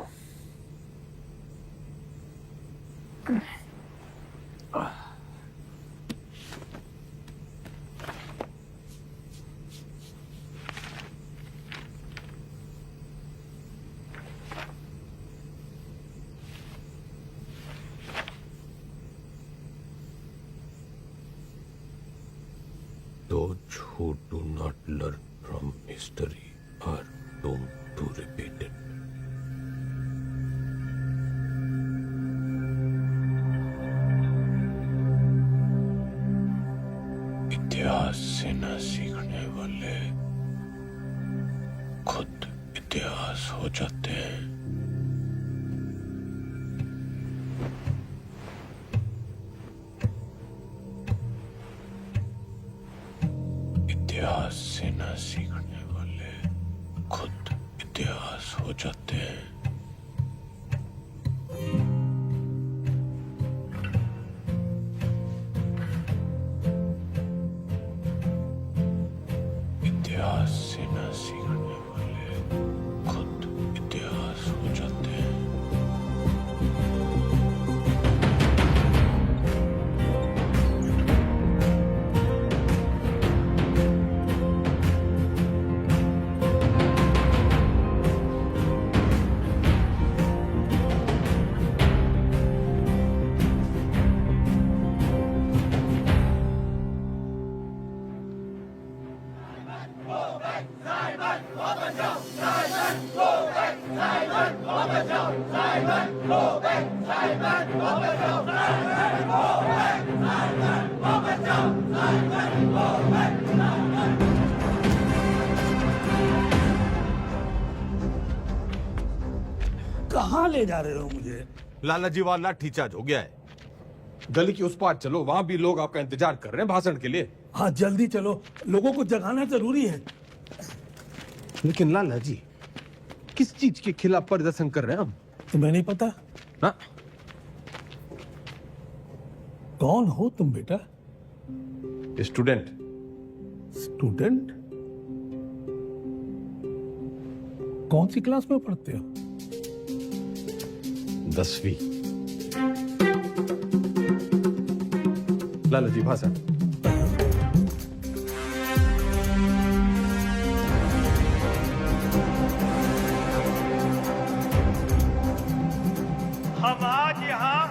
Speaker 2: Those who do not learn from history are doomed to repeat it. इतिहास से न सीखने वाले खुद इतिहास हो जाते हैं। इतिहास से न सीखने वाले खुद इतिहास हो जाते हैं। इतिहास से न सीखने वाले खुद इतिहास हो जाते हैं।
Speaker 15: कहाँ ले जा रहे हो मुझे?
Speaker 2: लालाजी वाला लाठी चार्ज हो गया है। गली की उस पार चलो, वहां भी लोग आपका इंतजार कर रहे हैं भाषण के लिए।
Speaker 15: हाँ जल्दी चलो, लोगों को जगाना जरूरी है।
Speaker 2: लेकिन लाला जी, किस चीज के खिलाफ प्रदर्शन कर रहे हैं हम?
Speaker 15: तुम्हें नहीं पता?
Speaker 2: हाँ?
Speaker 15: कौन हो तुम बेटा?
Speaker 2: स्टूडेंट।
Speaker 15: स्टूडेंट? कौन सी क्लास में पढ़ते हो?
Speaker 2: 10वीं। लाला जी भाषण।
Speaker 8: हम आज यहाँ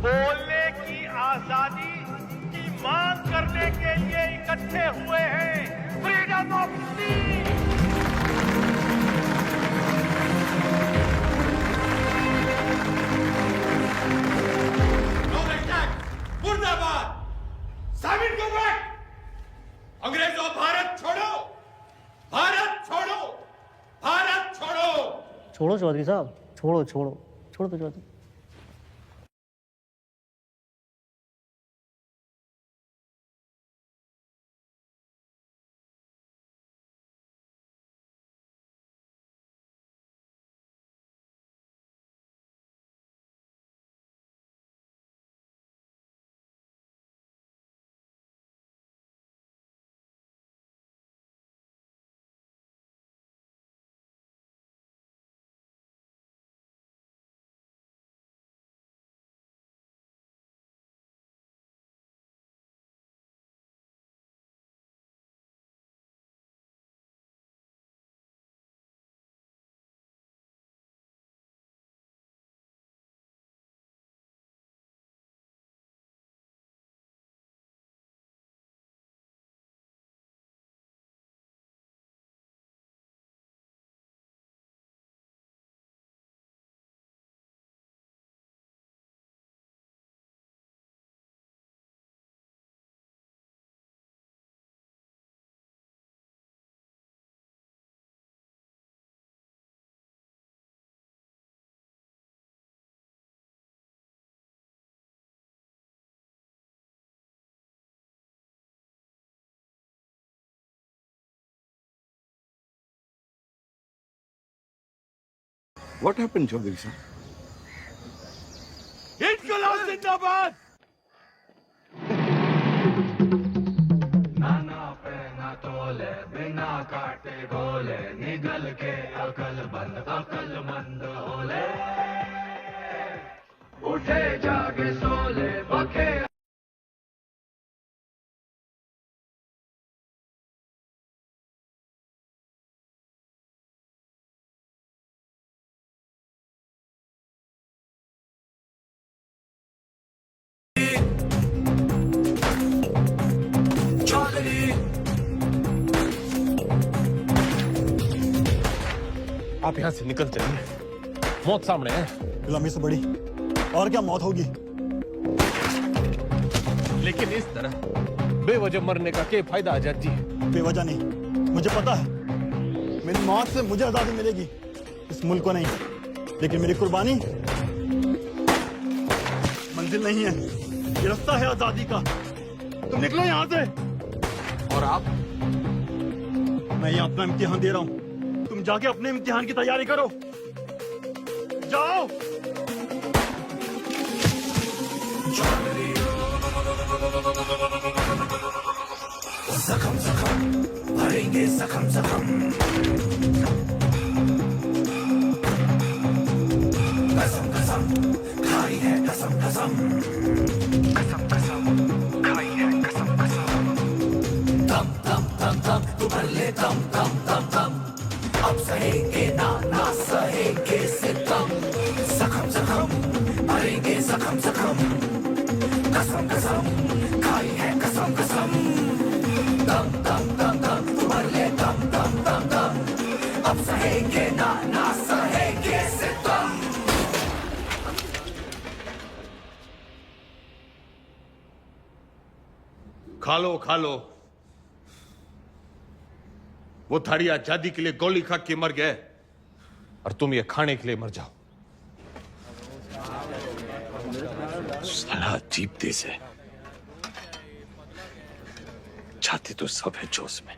Speaker 8: बोलने की आजादी की मांग करने के लिए इकट्ठे हुए हैं। Freedom of speech. मुर्दाबाद। साबित को बैक। अंग्रेजों भारत छोड़ो, भारत छोड़ो, भारत छोड़ो।
Speaker 6: छोड़ो चौधरी साहब, छोड़ो छोड़ो छोड़ो तो Chaudhary.
Speaker 12: What happened, Chaudhary sir?
Speaker 8: इनकलाब जिंदाबाद। नाना पे ना तोले, बिना काटे गोले, निगल के अकलमंद होले। उठे जागे सोले, बखे
Speaker 2: आप यहाँ से निकल चलिए, मौत सामने है।
Speaker 21: गुलामी से बड़ी और क्या मौत होगी।
Speaker 2: लेकिन इस तरह बेवजह मरने का क्या फायदा आजाद जी?
Speaker 21: बेवजह नहीं, मुझे पता है मेरी मौत से मुझे आजादी मिलेगी, इस मुल्क को नहीं। लेकिन मेरी कुर्बानी मंजिल नहीं है, ये रास्ता है आजादी का। तुम निकलो यहाँ से।
Speaker 2: और आप?
Speaker 21: मैं यहाँ अपना इम्तिहान दे रहा हूँ, तुम जाके अपने इम्तिहान की तैयारी करो। जाओ।
Speaker 8: जख्म जख्म भरेंगे, जख्म जख्म। कसम कसम खाई है, कसम कसम। कसम कसम खाई है, कसम कसम। दम दम दम दम तू भर ले, दम दम दम दम। अब सहेंगे ना ना सहेंगे सितम। जख्म जख्म भरेंगे, जख्म जख्म। कसम कसम खाई है, कसम कसम। दम दम दम दम तू भर ले, दम दम दम दम। अब सहेंगे ना ना सहेंगे सितम।
Speaker 2: खा लो खा लो, वो थारी आजादी के लिए गोली खा के मर गए और तुम ये खाने के लिए मर जाओ।
Speaker 22: साला अजीब देश है, छाती तो सब है जोश में।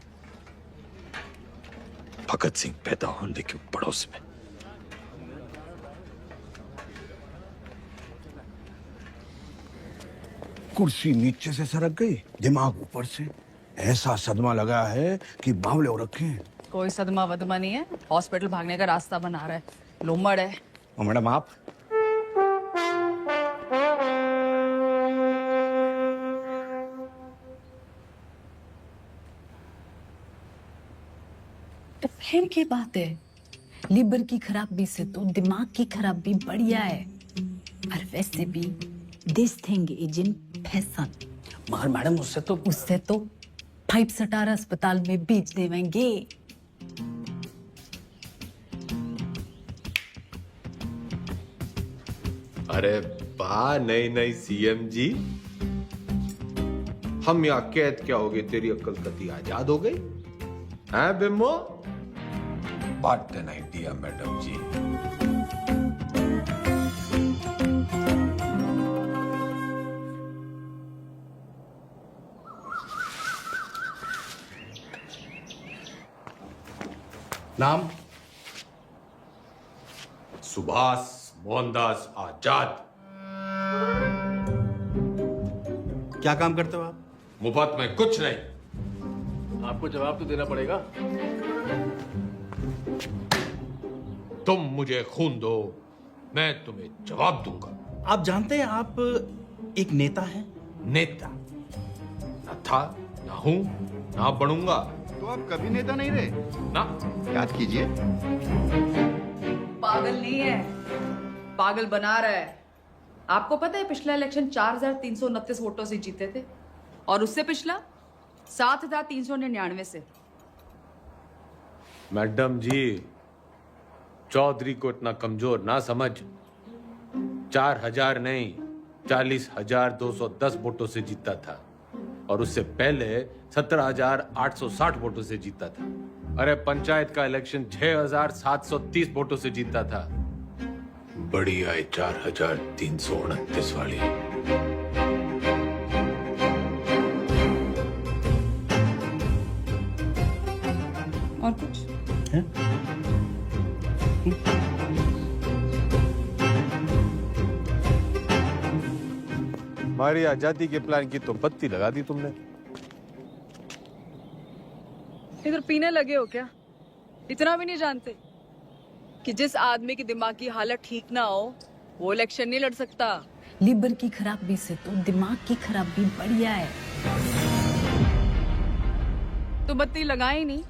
Speaker 22: भगत सिंह पैदा होने के पड़ोस में।
Speaker 12: कुर्सी नीचे से सरक गई, दिमाग ऊपर से। ऐसा सदमा लगा है कि बावले हो रखे हैं।
Speaker 20: कोई सदमा वदमा नहीं है, हॉस्पिटल भागने का रास्ता बना रहा है, लोमड़ है।
Speaker 12: और मैडम आप?
Speaker 23: तो फिर की बात है, लीवर की खराबी से तो दिमाग की खराबी बढ़िया है। और वैसे भी this thing is in fashion.
Speaker 3: मगर मैडम उससे तो
Speaker 23: 5 अस्पताल में बेच देवेंगे।
Speaker 2: अरे वाह, नई नई सीएम जी। हम यहाँ कैद क्या हो गए, तेरी अक्ल कती आजाद हो गई हैं बिम्बो? What an idea madam ji.
Speaker 3: नाम?
Speaker 2: सुभाष मोहनदास आजाद।
Speaker 21: क्या काम करते हो आप?
Speaker 2: मुफ्त में कुछ नहीं।
Speaker 21: आपको जवाब तो देना पड़ेगा।
Speaker 2: तुम मुझे खून दो, मैं तुम्हें जवाब दूंगा।
Speaker 21: आप जानते हैं आप एक नेता हैं?
Speaker 2: नेता न था, न हूं, न बनूंगा।
Speaker 1: तो आप कभी नेता नहीं रहे
Speaker 2: ना?
Speaker 1: याद कीजिए।
Speaker 20: पागल नहीं है, पागल बना रहा है। आपको पता है पिछला इलेक्शन 4,329 वोटों से जीते थे और उससे पिछला 7,399 से।
Speaker 2: मैडम जी, चौधरी को इतना कमजोर ना समझ। 4,000 नहीं, 40,210 वोटों से जीता था और उससे पहले 17,860 वोटों से जीता था। अरे पंचायत का इलेक्शन 6,730 वोटों से जीता था। बड़ी आई 4,329 वाली।
Speaker 20: और कुछ?
Speaker 2: हमारी आजादी के प्लान की तो बत्ती लगा दी तुमने।
Speaker 20: इधर पीने लगे हो क्या? इतना भी नहीं जानते कि जिस आदमी की दिमाग की हालत ठीक ना हो वो इलेक्शन नहीं लड़ सकता।
Speaker 23: लीवर की खराबी से तो दिमाग की खराबी बढ़िया है।
Speaker 20: तो बत्ती लगाई नहीं,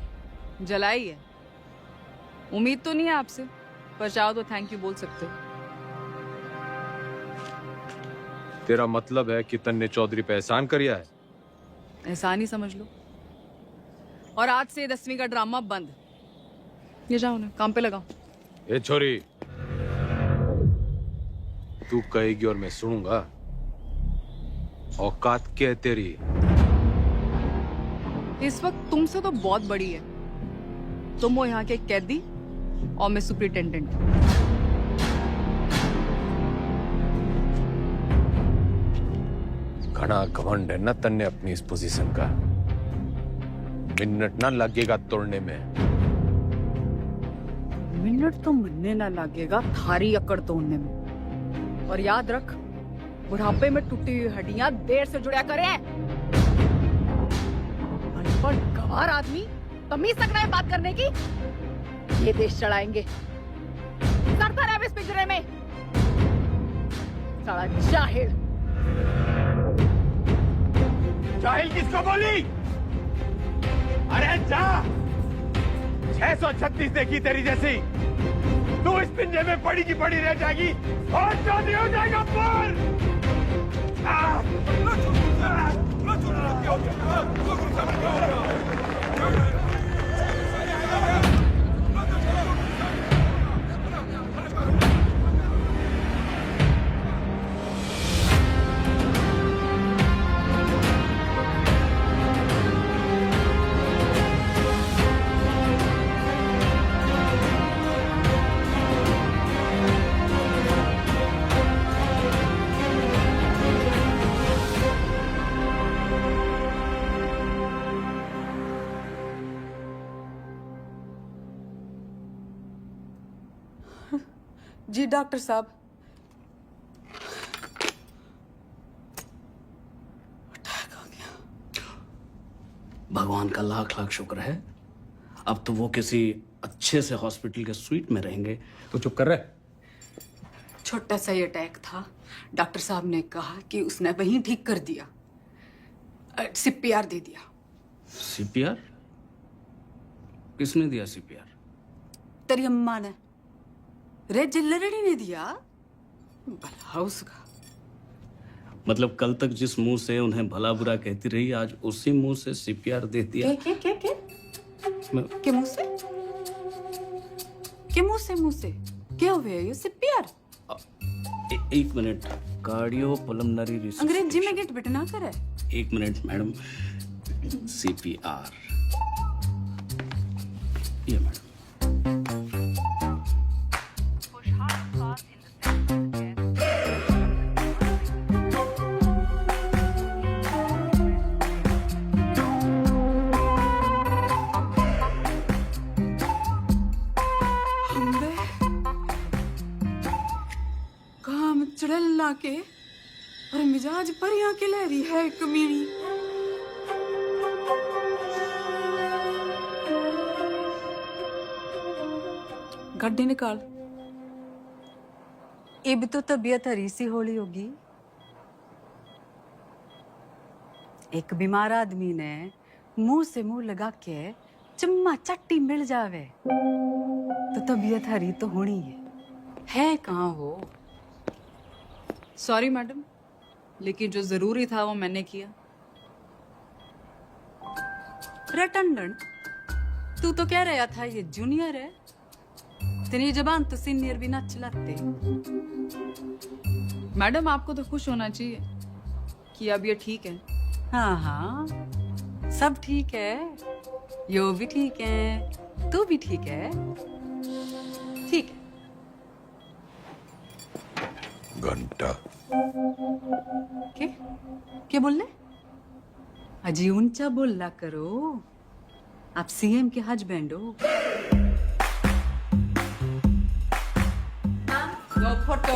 Speaker 20: जलाई है। उम्मीद तो नहीं है आपसे, पर चाहो तो थैंक यू बोल सकते हो।
Speaker 2: तेरा मतलब है कि तन्ने चौधरी पे एहसान करिया है?
Speaker 20: एहसान ही समझ लो। और आज से 10वीं का ड्रामा बंद। ये जाओ ना, काम पे लगाओ।
Speaker 2: ए छोरी, तू कहेगी और मैं सुनूंगा। औकात क्या है तेरी?
Speaker 20: इस वक्त तुमसे तो बहुत बड़ी है। तुम हो यहाँ के कैदी और मैं सुपरिटेंडेंट।
Speaker 2: घना घमंड है ना तन्ने अपनी इस पोजीशन का। मिनट ना लगेगा तोड़ने में।
Speaker 20: मिनट तो मरने ना लगेगा थारी अकड़ तोड़ने में। और याद रख, बुढ़ापे में टूटी हुई हड्डियां देर से जुड़ा करें। अनपढ़ गवार आदमी तमीज तक नहीं बात करने की। ये देश चढ़ाएंगे। करता रहे इस पिंजरे में। साला जाहिल।
Speaker 8: जाहिल किसको बोली? अरे जा! 636 देखी तेरी जैसी। तू इस पिंजरे में पड़ी की पड़ी रह जाएगी और शादी हो जाएगा पर।
Speaker 20: जी डॉक्टर साहब।
Speaker 3: भगवान का लाख लाख शुक्र है। अब तो वो किसी अच्छे से हॉस्पिटल के स्वीट में रहेंगे। तो चुप कर रहे।
Speaker 20: छोटा सा ही अटैक था। डॉक्टर साहब ने कहा कि उसने वहीं ठीक कर दिया। सीपीआर दे दिया।
Speaker 3: सीपीआर? किसने दिया सीपीआर?
Speaker 20: तेरी अम्मा ने। रे जिल्लरड़ी ने दिया। भला उसका।
Speaker 3: मतलब कल तक जिस मुंह से उन्हें भला बुरा कहती रही, आज उसी मुंह से सीपीआर दे दिया।
Speaker 20: के मुंह से? के मुंह से क्या हुआ ये सीपीआर?
Speaker 3: एक मिनट, कार्डियो पल्मोनरी रिसर्च।
Speaker 20: अंग्रेजी में गेट बिटना करे।
Speaker 3: एक मिनट मैडम, सीपीआर ये मैडम।
Speaker 20: काम चढ़ला के और मिजाज परियां के लहरी है कमीनी। गड्डी निकाल।
Speaker 10: ये भी तो तबीयत हरी सी होली होगी। एक बीमार आदमी ने मुंह से मुंह लगा के चम्मा चट्टी मिल जावे तो तबीयत हरी तो होनी
Speaker 20: है कहाँ हो? सॉरी मैडम, लेकिन जो जरूरी था वो मैंने किया। रटंडन, तू तो कह रहा था ये जूनियर है, तेरी जबान तो सीनियर भी ना चलाते। मैडम आपको तो खुश होना चाहिए कि अब ये ठीक है।
Speaker 10: हाँ हाँ, सब ठीक है, यो भी ठीक है, तू भी ठीक है। ठीक है।
Speaker 22: घंटा
Speaker 10: क्या बोल रहे? अजी ऊंचा बोला करो, आप सीएम के हस्बैंड हो।
Speaker 20: लो फोटो।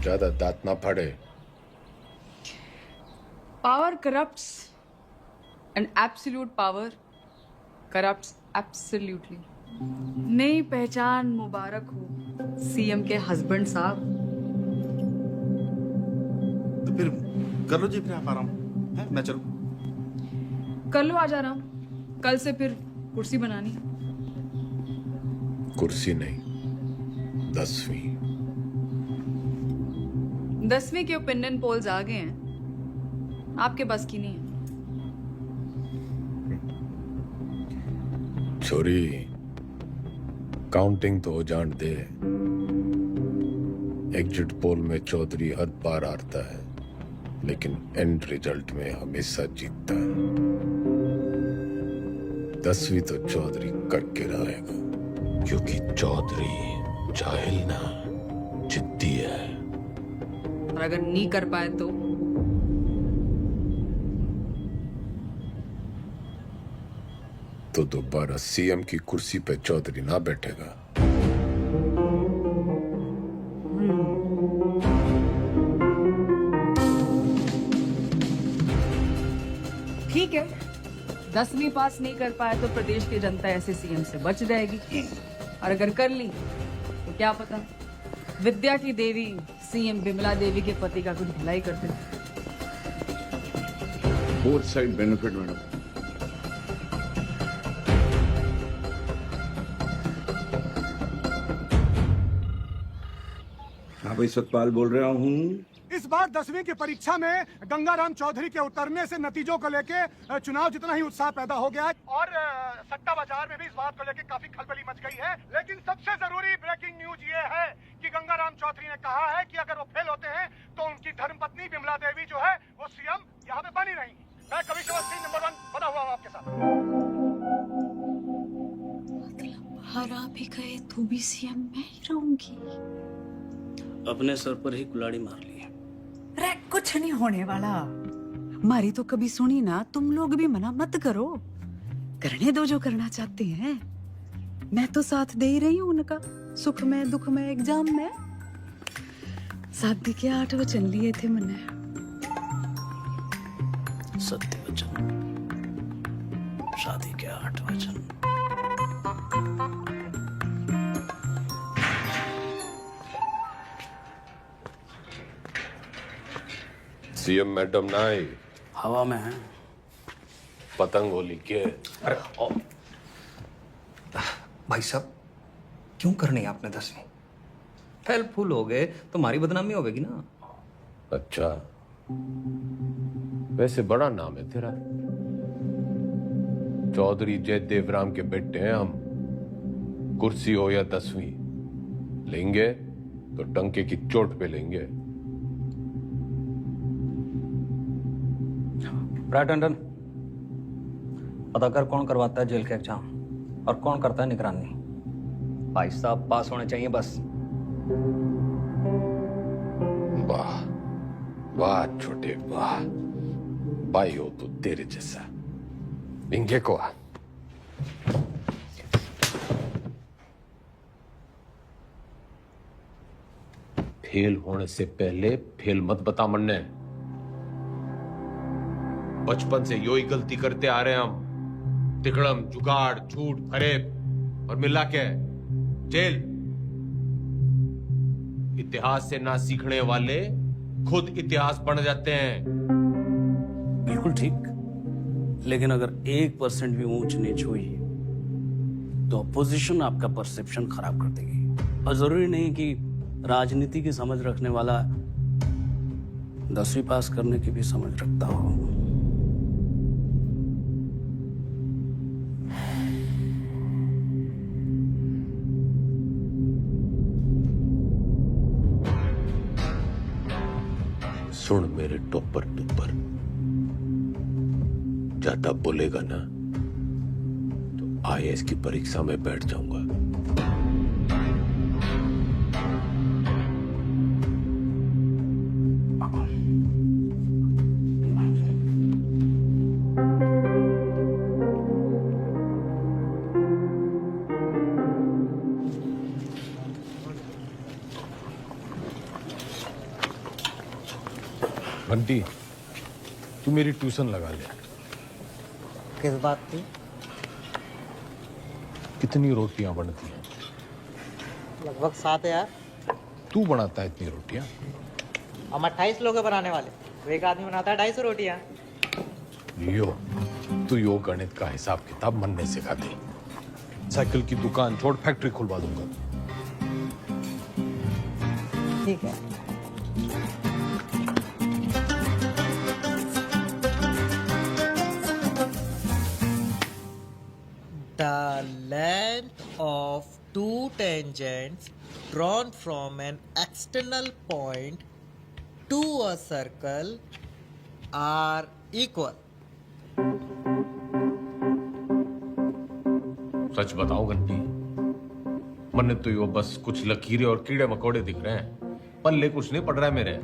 Speaker 2: ज्यादा दांत ना फाड़े।
Speaker 20: Power corrupts and absolute power corrupts absolutely. नई पहचान मुबारक हो सीएम के हस्बैंड साहब।
Speaker 21: तो फिर कर लो जी, फिर आप आराम है, मैं चलूं।
Speaker 20: कर लो आज आराम, कल से फिर कुर्सी बनानी।
Speaker 2: कुर्सी नहीं, 10वीं।
Speaker 20: 10वीं के ओपिनियन पोल्स आ गए हैं, आपके बस की नहीं है।
Speaker 2: छोरी, काउंटिंग तो हो जान दे। एग्जिट पोल में चौधरी हर बार हारता है, लेकिन एंड रिजल्ट में हमेशा जीतता है। 10वीं तो चौधरी करके रहेगा, क्योंकि चौधरी जाहिल ना, जिद्दी है।
Speaker 20: और अगर नहीं कर पाए
Speaker 2: तो दोबारा सीएम की कुर्सी पे चौधरी ना बैठेगा।
Speaker 20: ठीक है, 10वीं पास नहीं कर पाए तो प्रदेश की जनता ऐसे सीएम से बच जाएगी, और अगर कर ली तो क्या पता विद्या की देवी सीएम बिमला देवी के पति का कुछ भलाई करते।
Speaker 22: Both side benefit madam.
Speaker 12: हाँ भाई, सतपाल बोल रहा हूँ।
Speaker 8: इस बार 10वीं की परीक्षा में गंगाराम चौधरी के उतरने से नतीजों को लेके चुनाव जितना ही उत्साह पैदा हो गया है, और सट्टा बाजार में भी इस बात को लेके काफी खलबली मच गई है। लेकिन सबसे जरूरी ब्रेकिंग न्यूज ये है कि गंगाराम चौधरी ने कहा है कि अगर वो फेल होते हैं तो उनकी धर्मपत्नी बिमला देवी जो है वो सीएम यहाँ पे बनी रहेंगी। मैं कमिश्नर सिंह नंबर 1 बना हुआ हूँ आपके साथ।
Speaker 23: हरा भी गए तो भी सीएम मैं ही रहूंगी।
Speaker 3: अपने सर पर ही कुल्हाड़ी मार ली।
Speaker 10: रे कुछ नहीं होने वाला, मारी तो कभी सुनी ना। तुम लोग भी मना मत करो, करने दो जो करना चाहते हैं। मैं तो साथ दे ही रही हूँ उनका, सुख में दुख में एग्जाम में। शादी के 8 वचन लिए थे मैंने।
Speaker 3: सत्य वचन, शादी के 8 वचन।
Speaker 2: सीएम मैडम ना आई,
Speaker 3: हवा में है।
Speaker 2: पतंग होली के।
Speaker 3: अरे
Speaker 13: भाई साहब क्यों करनी है आपने 10वीं? फेल फूल हो गए तो हमारी बदनामी होगी ना।
Speaker 2: अच्छा, वैसे बड़ा नाम है तेरा। चौधरी जयदेव राम के बेटे हैं हम। कुर्सी हो या 10वीं, लेंगे तो टंके की चोट पे लेंगे।
Speaker 13: राइट टंडन, पता कर कौन करवाता है जेल के एग्जाम और कौन करता है निगरानी। भाई साहब पास होने चाहिए बस।
Speaker 2: वाह वाह छोटे वाह, भाई हो तो तेरे जैसा। इंगे को आ। फेल होने से पहले फेल मत बता मन्ने। बचपन से यो ही गलती करते आ रहे हैं हम। तिकड़म, जुगाड़, झूठ, फरेब और मिला के जेल। इतिहास से ना सीखने वाले खुद इतिहास बन जाते हैं।
Speaker 3: बिल्कुल ठीक, लेकिन अगर 1% भी ऊंच नीच हुई तो अपोजिशन आपका परसेप्शन खराब कर देगी। और जरूरी नहीं कि राजनीति की समझ रखने वाला 10वीं पास करने की भी समझ रखता हो।
Speaker 2: सुन मेरे टोपर टुपर, ज्यादा बोलेगा ना तो आईएएस की परीक्षा में बैठ जाऊंगा। बंटी, तू मेरी ट्यूशन लगा ले।
Speaker 17: किस बात की?
Speaker 2: कितनी रोटियां बनती हैं?
Speaker 17: लगभग 7 यार।
Speaker 2: तू बनाता है इतनी रोटियां?
Speaker 17: हम 28 लोग हैं बनाने वाले, तो एक आदमी बनाता है 250 रोटियां।
Speaker 2: तू यो गणित का हिसाब किताब मनने सिखा दे। साइकिल की दुकान छोड़ फैक्ट्री खुलवा दूंगा।
Speaker 17: ठीक है। The length of two tangents drawn from an external point to a circle are equal.
Speaker 2: सच बताओ घंटी, मन्ने तो यो बस कुछ लकीरें और कीड़े मकोड़े दिख रहे हैं, पल्ले कुछ नहीं पड़ रहा है मेरे।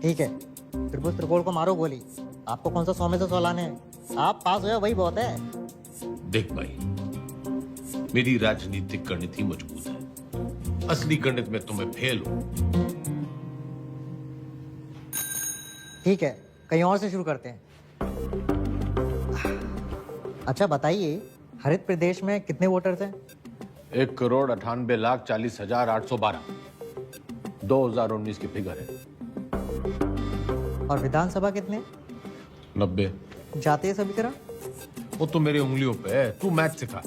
Speaker 17: ठीक है, त्रिभुज त्रिकोण को मारो गोली। आपको कौन सा 100 में से 100 लाने हैं? आप पास हो वही बहुत है।
Speaker 2: देख भाई, मेरी राजनीतिक गणित ही मजबूत है, असली गणित में तुम्हें फेल हो।
Speaker 17: ठीक है, कहीं और से शुरू करते हैं। अच्छा बताइए, हरित प्रदेश में कितने वोटर्स हैं?
Speaker 2: 1,98,40,812 2019 की फिगर है।
Speaker 17: और विधानसभा कितने?
Speaker 2: 90।
Speaker 17: जातीय समीकरण?
Speaker 2: वो तो मेरी उंगलियों पे है, तू मैथ सिखा।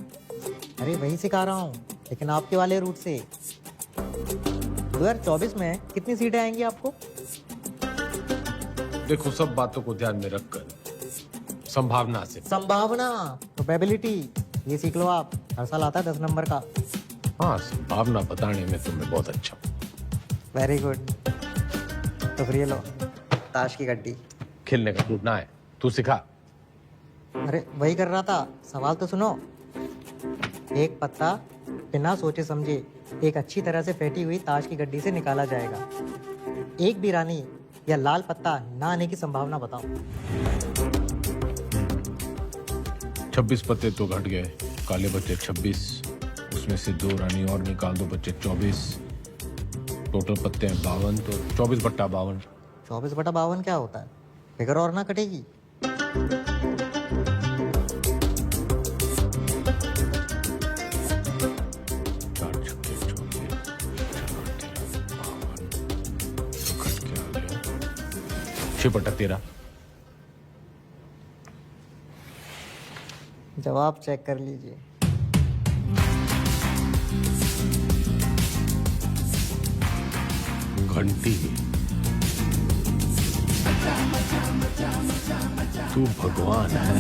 Speaker 17: अरे वही सिखा रहा हूँ, लेकिन आपके वाले रूट से। 2024 में कितनी सीटें आएंगी आपको?
Speaker 2: देखो, सब बातों को ध्यान में रखकर संभावना से।
Speaker 17: संभावना, प्रोबेबिलिटी, ये सीख लो आप। हर साल आता है 10 नंबर का।
Speaker 2: हाँ, संभावना बताने में तुम्हें बहुत अच्छा।
Speaker 17: Very good. तो फिर ये लो, ताश की गड्डी।
Speaker 2: खेलने का टूटना है, तू सिखा।
Speaker 17: अरे वही कर रहा था, सवाल तो सुनो। एक पत्ता बिना सोचे समझे एक अच्छी तरह से फेंटी हुई ताश की गड्डी से निकाला जाएगा। एक भी रानी या लाल पत्ता ना आने की संभावना बताओ।
Speaker 2: 26 पत्ते तो घट गए, काले बच्चे 26, उसमें से 2 रानी और निकाल दो, बच्चे 24। टोटल पत्ते हैं 52, तो 24/52।
Speaker 17: 24/52 क्या होता है? फिगर और ना कटेगी। जवाब चेक कर लीजिए।
Speaker 2: घंटी, तू भगवान है।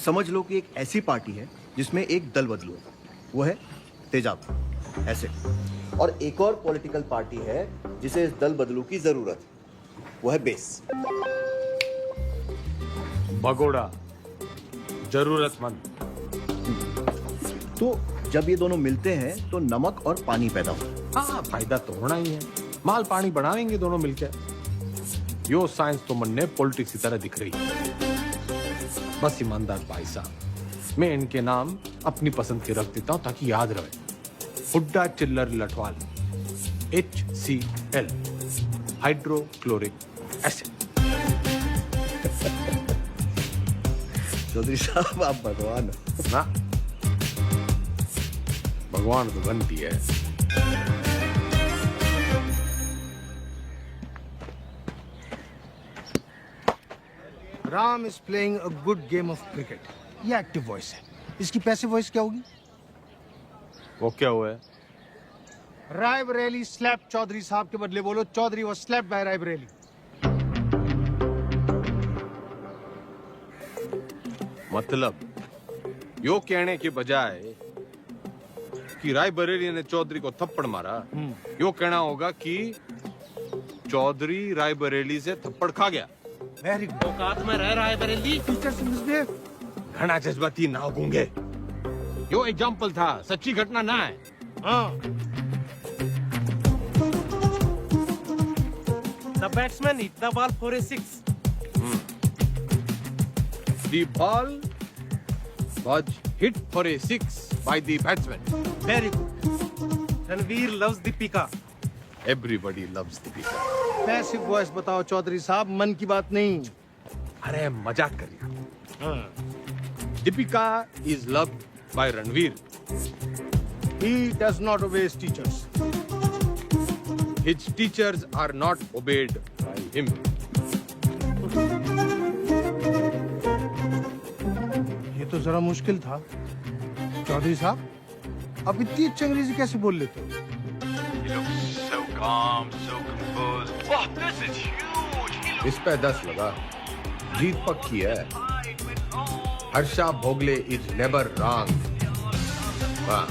Speaker 7: समझ लो कि एक ऐसी पार्टी है जिसमें एक दल बदलू है, वो है तेजाब, ऐसे। और एक और पॉलिटिकल पार्टी है जिसे इस दल बदलू की जरूरत है, वो है बेस।
Speaker 2: भगोड़ा, जरूरतमंद।
Speaker 7: तो जब ये दोनों मिलते हैं तो नमक और पानी पैदा होता है।
Speaker 2: हाँ, फायदा तो होना ही है। माल पानी बनाएंगे दोनों मिलकर। यो साइंस तो मन ने पॉलिटिक्स की तरह दिख रही है। बस ईमानदार भाई साहब, मैं इनके नाम अपनी पसंद के रख देता हूं ताकि याद रहे। Hooda Chillar Lathwal, HCl, hydrochloric acid.
Speaker 7: Chaudhary साहब आप भगवान हो।
Speaker 2: ना, भगवान तो बनती है।
Speaker 12: Ram is playing a good game of cricket. ये एक्टिव वॉइस है। इसकी पैसिव वॉइस क्या होगी?
Speaker 2: वो क्या हुआ है?
Speaker 12: रायबरेली स्लैप चौधरी साहब के बदले बोलो Chaudhary was slapped by Raebareli.
Speaker 2: मतलब यो कहने के बजाय कि रायबरेली ने चौधरी को थप्पड़ मारा, यो कहना होगा कि चौधरी रायबरेली से थप्पड़ खा गया।
Speaker 12: Very good.
Speaker 2: औकात में रह रायबरेली।
Speaker 12: Teachers misbehave.
Speaker 2: घना जज्बाती ना गूंगे। यो एग्जाम्पल था, सच्ची घटना ना है।
Speaker 12: हाँ।
Speaker 5: The batsman hit the ball for a 6.
Speaker 2: The ball was hit for a 6 by the batsman.
Speaker 5: Very good. Ranveer loves Deepika.
Speaker 2: Everybody loves Deepika.
Speaker 12: Passive voice बताओ चौधरी साहब, मन की बात नहीं।
Speaker 2: अरे मजाक कर रहा। Deepika is loved by Ranveer.
Speaker 12: He does not obey his teachers.
Speaker 2: His teachers are not obeyed by him.
Speaker 12: ये तो जरा मुश्किल था। चौधरी साहब, आप इतनी अच्छी अंग्रेजी कैसे बोल लेते हो?
Speaker 1: So calm, so composed. Wow, this is huge.
Speaker 2: इस पे 10 लगा। जीत पक्की है। Harsha Bhogle is never wrong. वाह।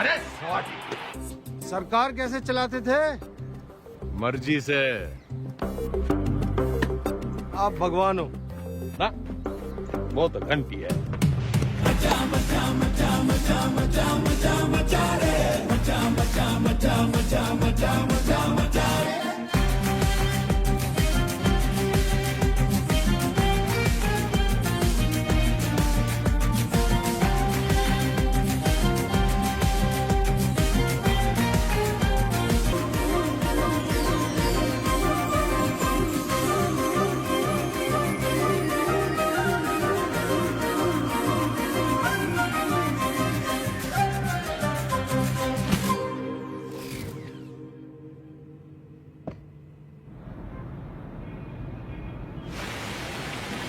Speaker 12: अरे सरकार कैसे चलाते थे?
Speaker 2: मर्जी से।
Speaker 12: आप भगवान हो
Speaker 2: ना? वो तो घंटी है।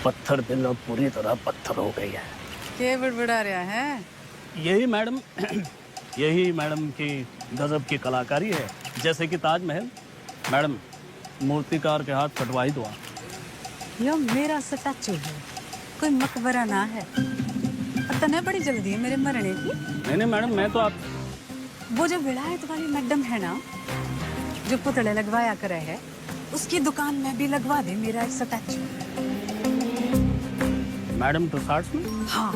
Speaker 3: पत्थर दिल अब पूरी तरह पत्थर हो गई है।
Speaker 20: क्या बड़बड़ा रहा है?
Speaker 3: यही मैडम यही मैडम की गजब की कलाकारी है। जैसे कि ताजमहल, मैडम मूर्तिकार के हाथ कटवाई दो।
Speaker 10: यो मेरा स्टैचू है, कोई मकबरा ना है। पता नहीं बड़ी जल्दी है मेरे मरने की।
Speaker 3: नहीं मैडम, मैं तो आप
Speaker 10: वो जो विलायत वाली मैडम है ना, जो पुतले लगवाया करे है, उसकी दुकान में भी लगवा दे मेरा एक स्टैचू।
Speaker 3: मैडम टुसार्ट्स में?
Speaker 10: हाँ।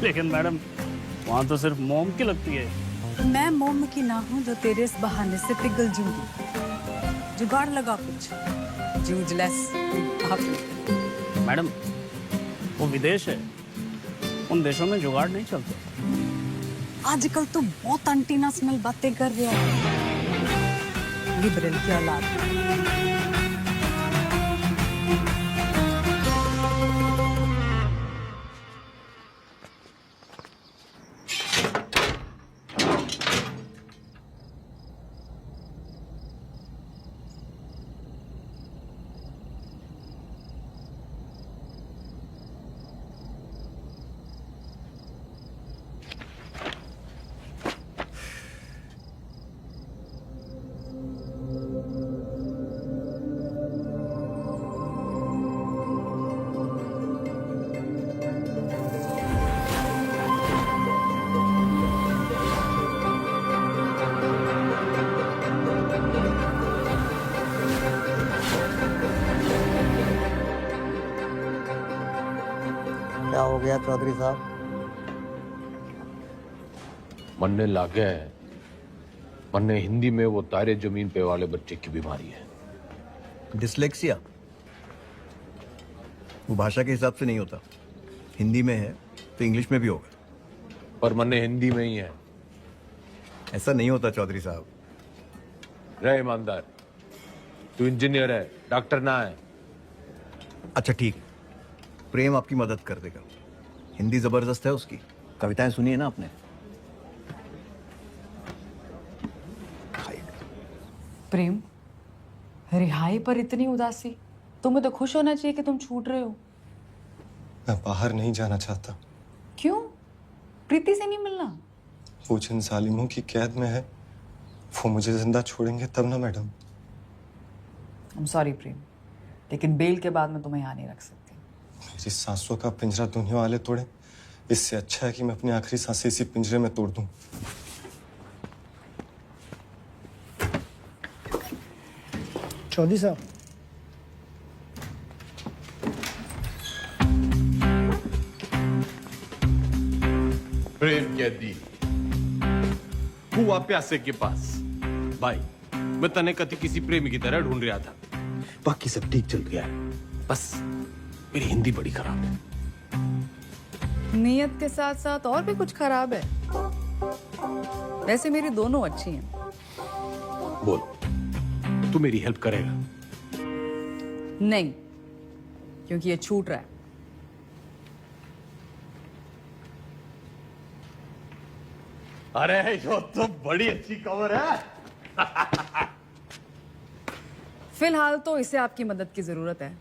Speaker 3: लेकिन मैडम वहाँ तो सिर्फ मोम की लगती है।
Speaker 10: मैं मोम की ना हूँ जो तेरे इस बहाने से पिघल जूंगी। जुगाड़ लगा कुछ, जूझलेस।
Speaker 3: मैडम वो विदेश है, उन देशों में जुगाड़ नहीं चलते।
Speaker 10: आजकल तो बहुत अंटीना स्मेल बातें कर रहा है। लिबरल की औलाद।
Speaker 17: गया चौधरी साहब?
Speaker 2: मन्ने लागे है, मन्ने हिंदी में वो तारे जमीन पे वाले बच्चे की बीमारी है।
Speaker 7: डिसलेक्सिया वो भाषा के हिसाब से नहीं होता, हिंदी में है तो इंग्लिश में भी होगा।
Speaker 2: पर मन्ने हिंदी में ही है।
Speaker 7: ऐसा नहीं होता चौधरी साहब।
Speaker 2: रहे ईमानदार, तू इंजीनियर है, डॉक्टर ना है।
Speaker 7: अच्छा ठीक, प्रेम आपकी मदद कर देगा। हिंदी जबरदस्त है उसकी, कविताएं सुनी है ना आपने?
Speaker 20: प्रेम, रिहाई पर इतनी उदासी? तुम्हें तो खुश होना चाहिए कि तुम छूट रहे हो।
Speaker 4: मैं बाहर नहीं जाना चाहता।
Speaker 20: क्यों? प्रीति से नहीं मिलना?
Speaker 4: वो जिन जालिमों की कैद में है वो मुझे जिंदा छोड़ेंगे तब ना मैडम।
Speaker 20: I'm sorry प्रेम, लेकिन बेल के बाद मैं तुम्हें यहाँ नहीं रख सकती।
Speaker 4: मेरी सांसों का पिंजरा दुनिया वाले तोड़े, इससे अच्छा है कि मैं अपनी आखिरी सांसें इसी पिंजरे में तोड़ दूं।
Speaker 16: चौधरी साहब,
Speaker 2: प्रेम कैदी हुआ प्यासे के पास। भाई मैं तने कति किसी प्रेमी की तरह ढूंढ रहा था, बाकी सब ठीक चल गया है, बस मेरी हिंदी बड़ी खराब है।
Speaker 20: नियत के साथ साथ और भी कुछ खराब है? वैसे मेरी दोनों अच्छी हैं।
Speaker 2: बोल, तू मेरी हेल्प करेगा?
Speaker 20: नहीं, क्योंकि ये छूट रहा है।
Speaker 2: अरे ये तो बड़ी अच्छी खबर है।
Speaker 20: फिलहाल तो इसे आपकी मदद की जरूरत है।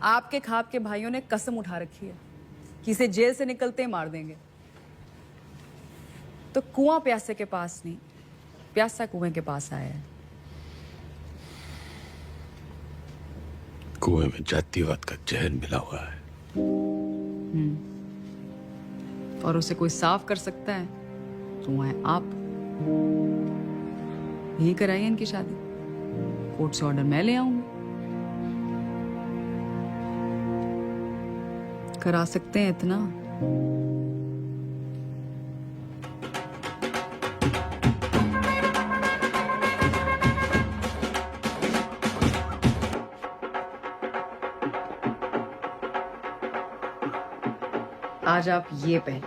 Speaker 20: आपके खाप के भाइयों ने कसम उठा रखी है कि इसे जेल से निकलते ही मार देंगे। तो कुआं प्यासे के पास नहीं, प्यासा कुएं के पास आया है।
Speaker 2: कुएं में जातिवाद का जहर मिला हुआ है।
Speaker 20: और उसे कोई साफ कर सकता है तो वो है आप। यही कराइए इनकी शादी, कोर्ट से ऑर्डर मैं ले आऊंगी। करा सकते हैं इतना? आज आप ये पहनिए।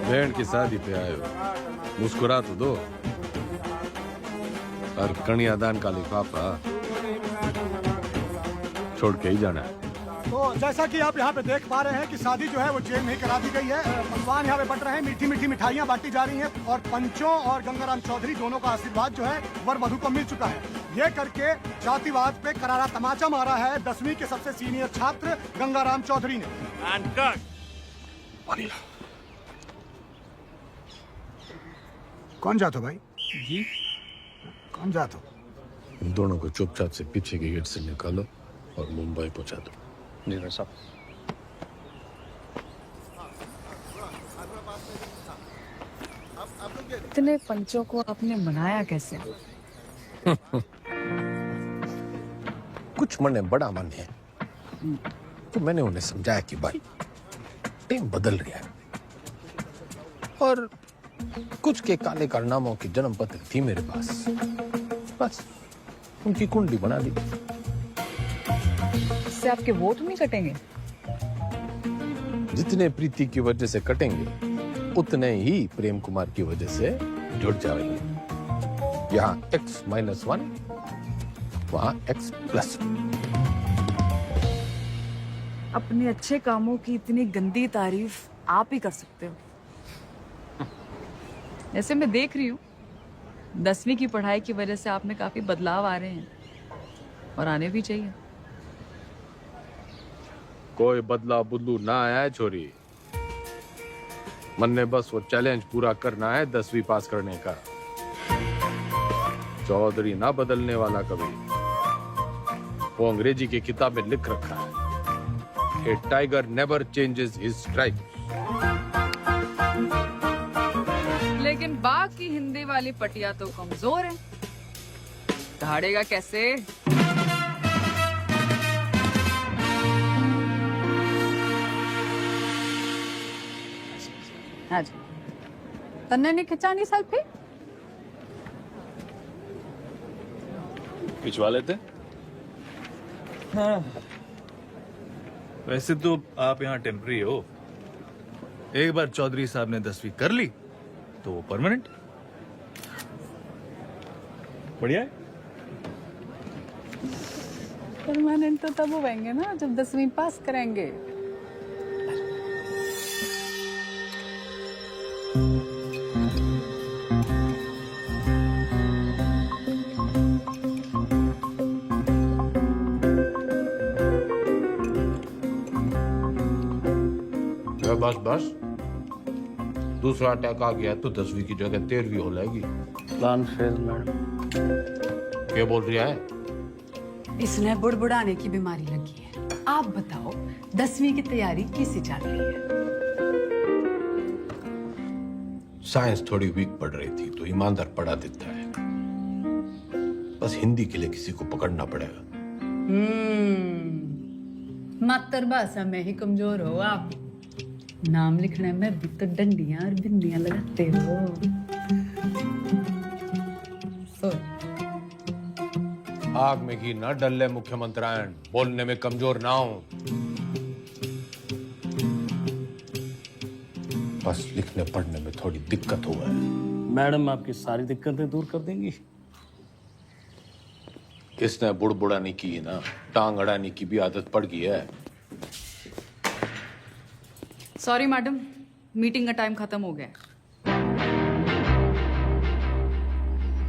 Speaker 2: बहन की शादी पे आए हो, मुस्कुरा तो दो। और कन्यादान का लिफाफा छोड़ के ही जाना है।
Speaker 21: तो जैसा कि आप यहाँ पे देख पा रहे हैं कि शादी जो है वो जेल में ही करा दी गई है। पकवान यहाँ पे बट रहे हैं, मीठी मीठी मिठाइयाँ बांटी जा रही हैं और पंचों और गंगाराम चौधरी दोनों का आशीर्वाद जो है वर वधू को मिल चुका है। ये करके जातिवाद पे करारा तमाचा मारा है 10वीं के सबसे सीनियर छात्र गंगाराम चौधरी ने।
Speaker 15: कौन जातो भाई?
Speaker 3: जी
Speaker 15: कौन जातो?
Speaker 2: इन दोनों को चुपचाप से पीछे के गेट से निकालो और मुंबई पहुंचा दो।
Speaker 13: जी डॉक्टर साहब।
Speaker 20: इतने पंचों को आपने मनाया कैसे?
Speaker 2: कुछ मन बड़ा मन है, तो मैंने उन्हें समझाया कि भाई टीम बदल रही है और कुछ के काले कारनामों की जन्म पत्र थी मेरे पास, बस उनकी कुंडली बना दी।
Speaker 20: इससे आपके वोट नहीं कटेंगे?
Speaker 2: जितने प्रीति की वजह से कटेंगे उतने ही प्रेम कुमार की वजह से जुड़ जाएंगे। यहाँ X-1, वहाँ X+।
Speaker 20: अपने अच्छे कामों की इतनी गंदी तारीफ आप ही कर सकते हो। ऐसे मैं देख रही हूँ 10वीं की पढ़ाई की वजह से आप में काफी बदलाव आ रहे हैं और आने भी चाहिए।
Speaker 2: कोई बदला बुदलू ना आया है छोरी, मन ने बस वो चैलेंज पूरा करना है 10वीं पास करने का। चौधरी ना बदलने वाला कभी। वो अंग्रेजी की किताब में लिख रखा है, a tiger never changes his stripe.
Speaker 20: लेकिन बाघ की हिंदी वाली पटिया तो कमजोर है, दहाड़ेगा कैसे? हाँ जी, तन्ने नहीं खिंचानी सेल्फी?
Speaker 9: खिंचवा लेते। हाँ, वैसे तो आप यहाँ टेम्पररी हो। एक बार चौधरी साहब ने 10वीं कर ली तो वो परमानेंट। बढ़िया है।
Speaker 20: परमानेंट तो तब होंगे ना जब 10वीं पास करेंगे।
Speaker 2: बस बस, दूसरा अटैक आ गया तो 10वीं की जगह 13वीं हो जाएगी।
Speaker 3: Plan fail madam.
Speaker 2: क्या बोल रही है?
Speaker 23: इसने बुड़बुड़ाने की बीमारी लगी है। आप बताओ 10वीं की तैयारी कैसी चल रही है?
Speaker 2: साइंस थोड़ी वीक पढ़ रही थी तो ईमानदार पढ़ा देता है। बस हिंदी के लिए किसी को पकड़ना पड़ेगा।
Speaker 23: मातृभाषा में ही कमजोर हो आप। नाम लिखने में भी तो डंडियां और बिंदियां लगाते हो।
Speaker 2: आग में घी न डल्ले मुख्यमंत्रियान, बोलने में कमजोर ना हो। बस लिखने पढ़ने में थोड़ी दिक्कत हुआ है।
Speaker 3: मैडम आपकी सारी दिक्कतें दूर कर देंगी।
Speaker 2: इसने बुड़बुड़ाने की ना, टांग अड़ाने की भी आदत पड़ गई है।
Speaker 20: सॉरी मैडम, मीटिंग का टाइम खत्म हो गया।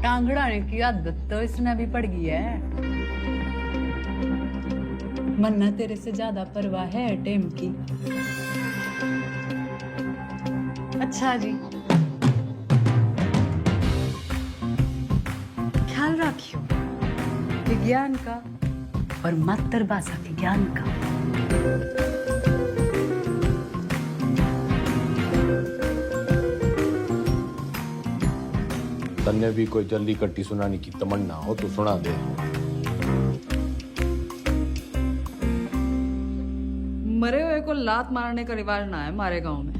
Speaker 23: टांगड़ाने की आदत तो इसने भी पड़ गई है। मन्ना तेरे से ज्यादा परवाह है टेम की। अच्छा जी, ख्याल रखियो विज्ञान का और मातृभाषा के ज्ञान का।
Speaker 2: तन्ने भी कोई जल्दी कट्टी सुनाने की तमन्ना हो तो सुना दे।
Speaker 20: मरे हुए को लात मारने का रिवाज ना है हमारे गांव में।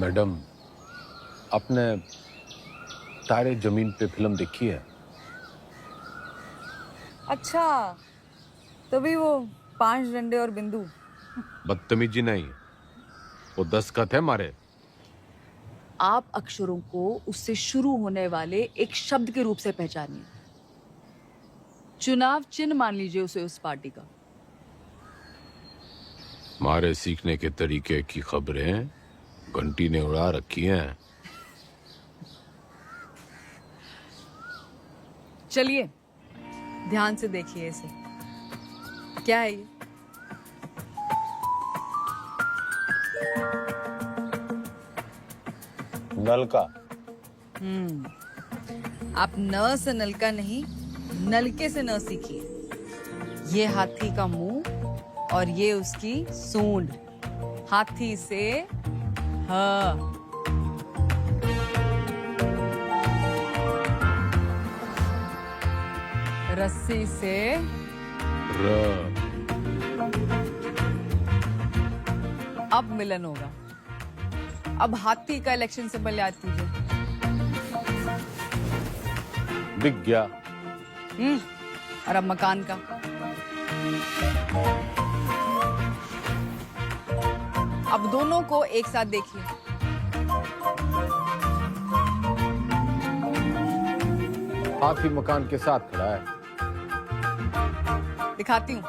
Speaker 2: मैडम, आपने तारे जमीन पे फिल्म देखी है?
Speaker 20: अच्छा, तभी वो 5 डंडे और बिंदु।
Speaker 2: बदतमीजी नहीं, वो दस्तखत है मारे।
Speaker 20: आप अक्षरों को उससे शुरू होने वाले एक शब्द के रूप से पहचानिए। चुनाव चिन्ह मान लीजिए उसे उस पार्टी का।
Speaker 2: मारे सीखने के तरीके की खबरें घंटी ने उड़ा रखी हैं।
Speaker 20: चलिए ध्यान से देखिए इसे। क्या है ये?
Speaker 2: नलका।
Speaker 20: आप न से नलका नहीं, नलके से न सीखिए। ये हाथी का मुंह और ये उसकी सूंड। हाथी से ह। रस्सी से अब मिलन होगा। अब हाथी का इलेक्शन सिंबल याद कीजिए।
Speaker 2: दिख गया।
Speaker 20: और अब मकान का। अब दोनों को एक साथ देखिए।
Speaker 2: हाथी मकान के साथ खड़ा है।
Speaker 20: दिखाती हूँ।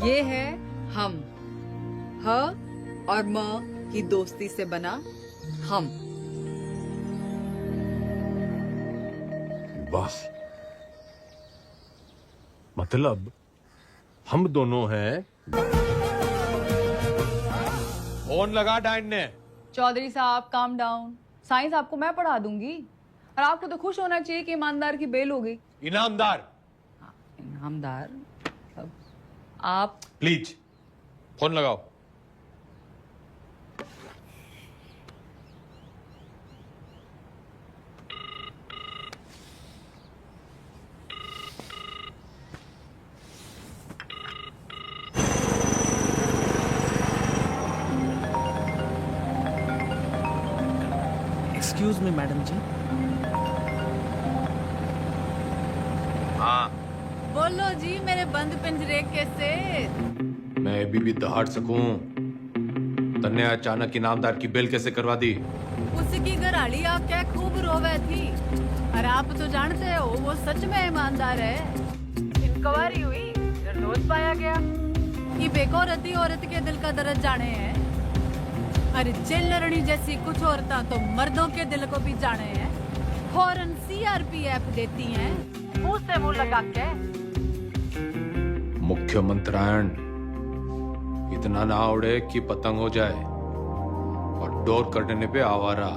Speaker 20: ये है हम, ह और म की दोस्ती से बना हम।
Speaker 2: वाह, मतलब हम दोनों हैं। फोन लगा डाइन ने।
Speaker 20: चौधरी साहब काम डाउन। साइंस आपको मैं पढ़ा दूंगी और आपको तो खुश होना चाहिए कि ईमानदार की बेल हो गई।
Speaker 2: इनामदार।
Speaker 20: इनामदार आप
Speaker 2: प्लीज फोन लगाओ।
Speaker 6: एक्सक्यूज मी मैडम जी।
Speaker 2: हाँ,
Speaker 20: बोलो जी मेरे बंद पिंजरे के से।
Speaker 2: मैं अभी भी दहाड़ सकूं। तन्ने अचानक इनामदार की बेल कैसे करवा दी?
Speaker 20: उसकी घराड़ी आके खूब रोवे थी और आप तो जानते हो वो सच में ईमानदार है। इंक्वायरी हुई, निर्दोष पाया गया। ये बेकौरती औरत के दिल का दर्द जाने हैं। अरे चिल्लरनी जैसी कुछ औरतां तो मर्दों के दिल को भी जाने हैं। फौरन सीआरपीएफ देती हैं, मुंह से मुंह लगा के।
Speaker 2: मुख्यमंत्रायण इतना ना उड़े कि पतंग हो जाए और डोर कटने पे आवारा।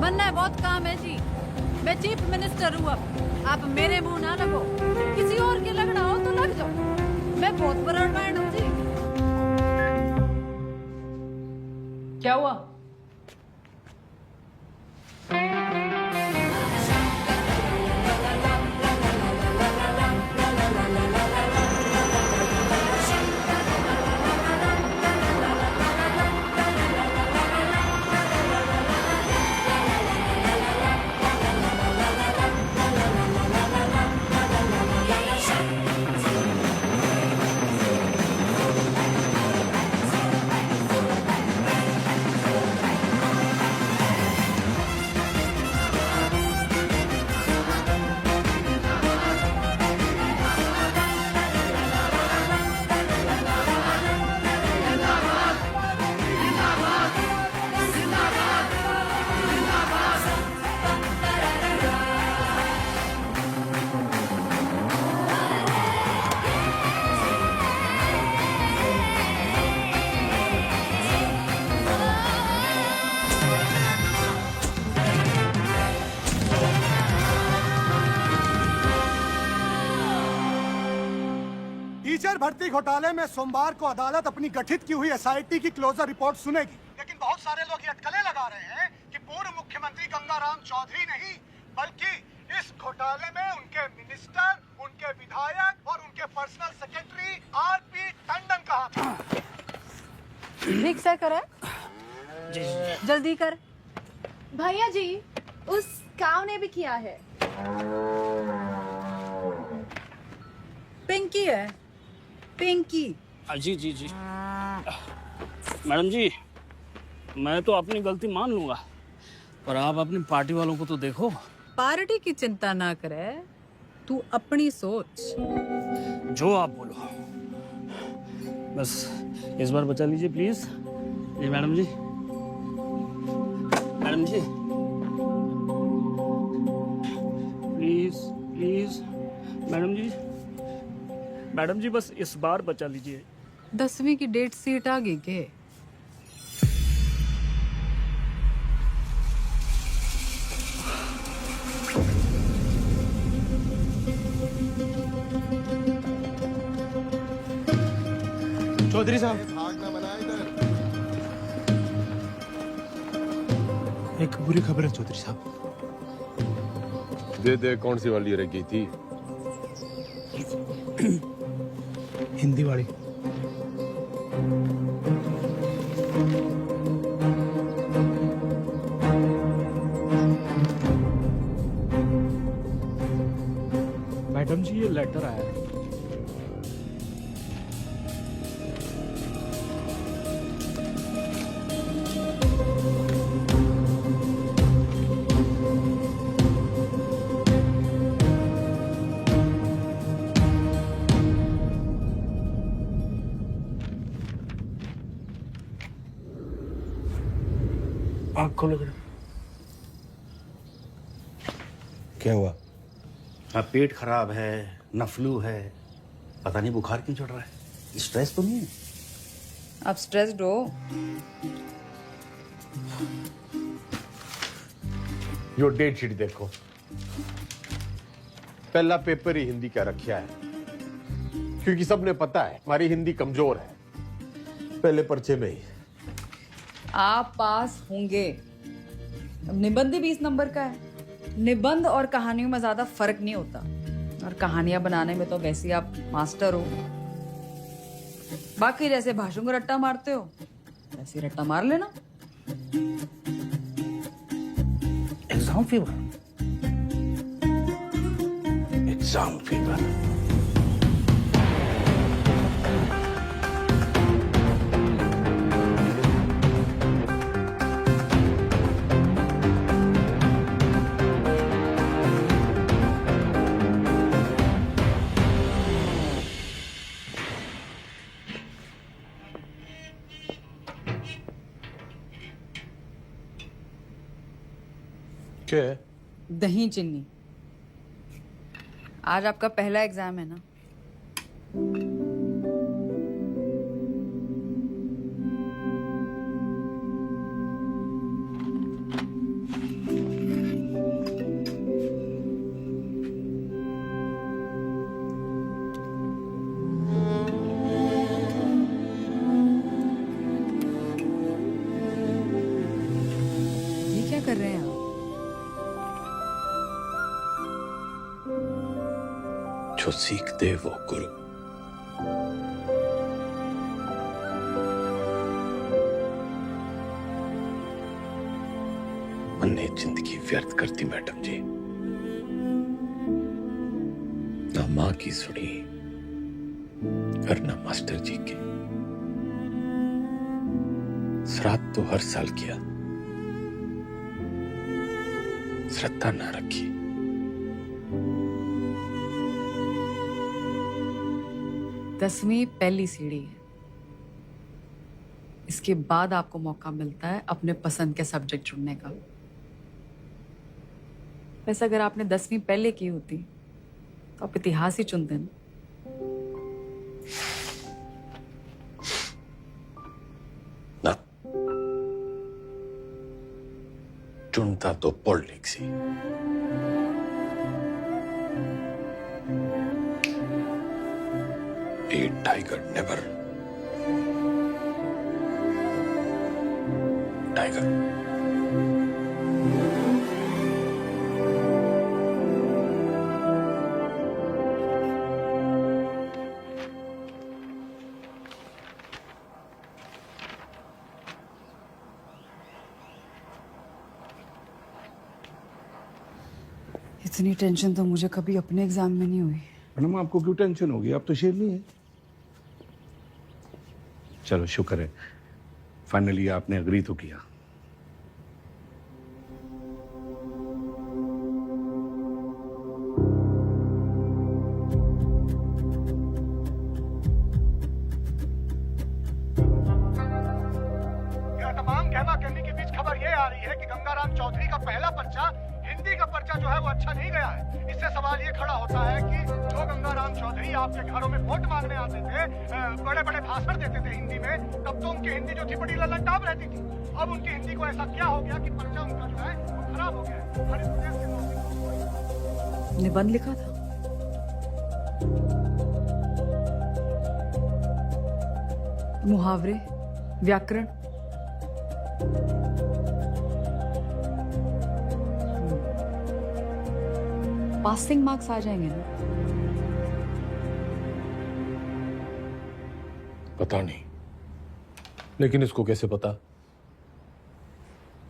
Speaker 20: मन है बहुत काम है जी। मैं चीफ मिनिस्टर हूँ। अब आप मेरे मुंह ना लगो। किसी और के लगना हो तो लग जाओ। मैं बहुत ब्रॉडमाइंड हूँ जी। क्या हुआ?
Speaker 21: टीचर भर्ती घोटाले में सोमवार को अदालत अपनी गठित की हुई एसआईटी की क्लोजर रिपोर्ट सुनेगी। लेकिन बहुत सारे लोग ये अटकलें लगा रहे हैं कि पूर्व मुख्यमंत्री गंगाराम चौधरी नहीं बल्कि इस घोटाले में उनके मिनिस्टर, उनके विधायक और उनके पर्सनल सेक्रेटरी आरपी टंडन का हाथ है।
Speaker 20: ठीक से करे। जल्दी कर।
Speaker 11: भैया जी, उस काव ने भी किया है।
Speaker 20: पिंकी है, पिंकी।
Speaker 3: जी जी जी मैडम जी, मैं तो अपनी गलती मान लूंगा, पर आप अपनी पार्टी वालों को तो देखो।
Speaker 20: पार्टी की चिंता ना करे, तू अपनी सोच।
Speaker 3: जो आप बोलो, बस इस बार बचा लीजिए प्लीज। जी madam ji, madam ji please please, madam ji, madam ji बस इस बार बचा लीजिए।
Speaker 20: 10वीं की डेट सीट आ गई के?
Speaker 5: चौधरी साहब, एक बुरी खबर है चौधरी साहब।
Speaker 2: दे कौन सी वाली रह गई थी?
Speaker 21: हिंदी वाली।
Speaker 14: मैडम जी ये लेटर आया है।
Speaker 12: आँख खोलो जरा।
Speaker 4: क्या हुआ?
Speaker 12: ना पेट खराब है ना फ्लू है, पता नहीं बुखार क्यों चढ़ रहा है। स्ट्रेस तो नहीं है?
Speaker 20: आप स्ट्रेस्ड हो?
Speaker 2: यो डेट शीट देखो, पहला पेपर ही हिंदी का रखा है, क्योंकि सबने पता है हमारी हिंदी कमजोर है, पहले पर्चे में ही।
Speaker 20: आप पास होंगे। अब निबंध ही 20 नंबर का है। निबंध और कहानियों में ज्यादा फर्क नहीं होता, और कहानियां बनाने में तो वैसे ही आप मास्टर हो। बाकी जैसे भाषण को रट्टा मारते हो वैसे ही रट्टा मार लेना।
Speaker 12: Exam fever. Exam fever.
Speaker 2: क्या है?
Speaker 20: दही चीनी। आज आपका पहला एग्जाम है ना? ये क्या कर रहे हैं आप?
Speaker 22: जो सीख दे वो गुरु। मैंने जिंदगी व्यर्थ करती मैडम जी, ना माँ की सुनी और ना मास्टर जी की। श्राद्ध तो हर साल किया, श्रद्धा ना रखी।
Speaker 20: 10वीं पहली सीढ़ी है। इसके बाद आपको मौका मिलता है अपने पसंद के सब्जेक्ट चुनने का। वैसे अगर आपने 10वीं पहले की होती तो आप इतिहास ही चुनते ना।
Speaker 22: ना, चुनता तो politics he. A tiger never. Tiger.
Speaker 20: इतनी टेंशन तो मुझे कभी अपने एग्जाम में नहीं हुई।
Speaker 12: मैडम आपको क्यों टेंशन होगी? आप तो शेरनी है। चलो शुक्र है, फाइनली आपने अग्री तो किया।
Speaker 21: यह तमाम कहमा कहमी के बीच खबर ये आ रही है कि गंगाराम चौधरी का पहला पर्चा, हिंदी का पर्चा जो है वो अच्छा नहीं गया है। इससे सवाल ये खड़ा होता है कि जो गंगाराम चौधरी आपके घरों में वोट मांगने आते थे, बड़े बड़े भाषण देते थे हिंदी में, तब तो उनकी हिंदी जो थी बड़ी लल्लटाप रहती थी। अब उनकी हिंदी को ऐसा क्या हो गया कि पर्चा उनका जो है वो खराब हो गया है। हर इस प्रदेश के लोग
Speaker 20: निबंध लिखा था। मुहावरे, व्याकरण, पासिंग मार्क्स आ जाएंगे ना।
Speaker 2: पता नहीं, लेकिन इसको कैसे पता?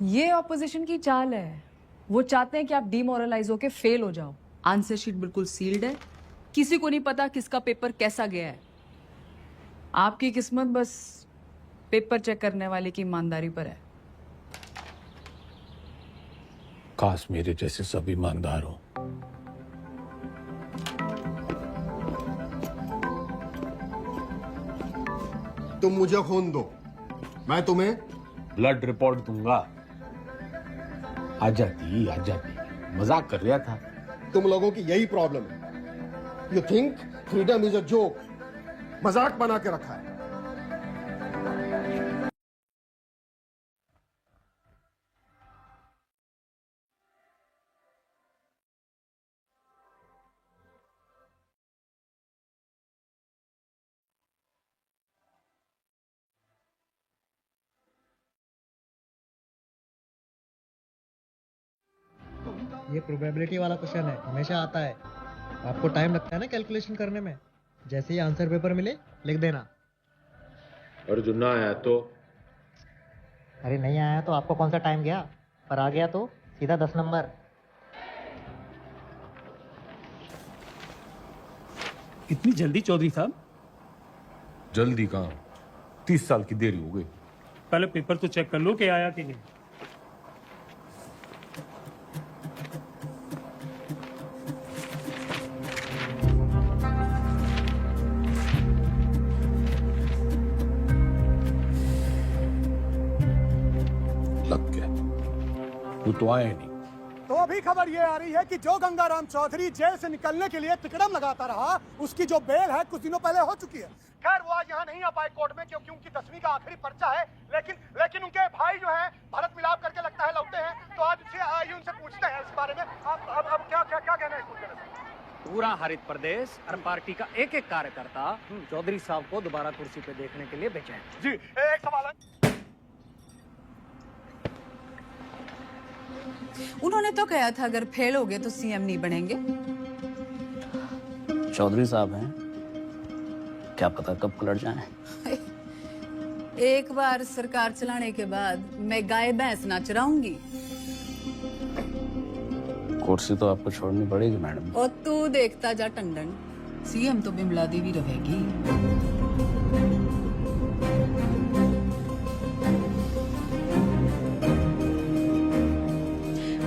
Speaker 20: ये ऑपोजिशन की चाल है। वो चाहते हैं कि आप डिमोरलाइज होके फेल हो जाओ। आंसर शीट बिल्कुल सील्ड है, किसी को नहीं पता किसका पेपर कैसा गया है। आपकी किस्मत बस पेपर चेक करने वाले की ईमानदारी पर है।
Speaker 2: काश मेरे जैसे सब ईमानदार हो।
Speaker 8: तुम मुझे खून दो, मैं तुम्हें
Speaker 2: ब्लड रिपोर्ट दूंगा। आ जाती, मजाक कर रहा था।
Speaker 8: तुम लोगों की यही प्रॉब्लम है। You think freedom is a joke, मजाक बना के रखा है।
Speaker 17: ये प्रोबेबिलिटी वाला क्वेश्चन है, हमेशा आता है। आपको टाइम लगता है ना कैलकुलेशन करने में। जैसे ही आंसर पेपर मिले लिख देना।
Speaker 2: और जो ना आया तो?
Speaker 17: अरे नहीं आया तो आपको कौन सा टाइम गया, पर आ गया तो सीधा 10 नंबर।
Speaker 14: इतनी जल्दी चौधरी साहब?
Speaker 2: जल्दी कहाँ, 30 साल की देरी हो गई।
Speaker 14: पहले पेपर तो चेक कर लो कि आया कि नहीं।
Speaker 2: लग गया, वो तो आया नहीं।
Speaker 21: तो अभी खबर ये आ रही है कि जो गंगाराम चौधरी जेल से निकलने के लिए तिकड़म लगाता रहा, उसकी जो बेल है कुछ दिनों पहले हो चुकी है। खैर वो आज यहाँ नहीं आ पाए कोर्ट में, क्योंकि उनकी 10वीं का आखिरी पर्चा है। लेकिन उनके भाई जो है भरत मिलाप करके लगता है लौटे हैं। तो आज आइए उनसे पूछते हैं इस बारे में। अब क्या कहना है इस मुद्दे में?
Speaker 13: पूरा हरित प्रदेश और पार्टी का एक एक कार्यकर्ता चौधरी साहब को दोबारा कुर्सी पे देखने के लिए बेचैन।
Speaker 21: जी एक सवाल है।
Speaker 20: उन्होंने तो कहा था अगर फेल हो गए तो सीएम नहीं बनेंगे।
Speaker 3: चौधरी साहब हैं, क्या पता कब पलट जाएं।
Speaker 20: एक बार सरकार चलाने के बाद मैं गाय भैंस ना चराऊंगी।
Speaker 3: कुर्सी तो आपको छोड़नी पड़ेगी मैडम।
Speaker 20: और तू देखता जा टंडन, सीएम तो बिमला देवी रहेगी।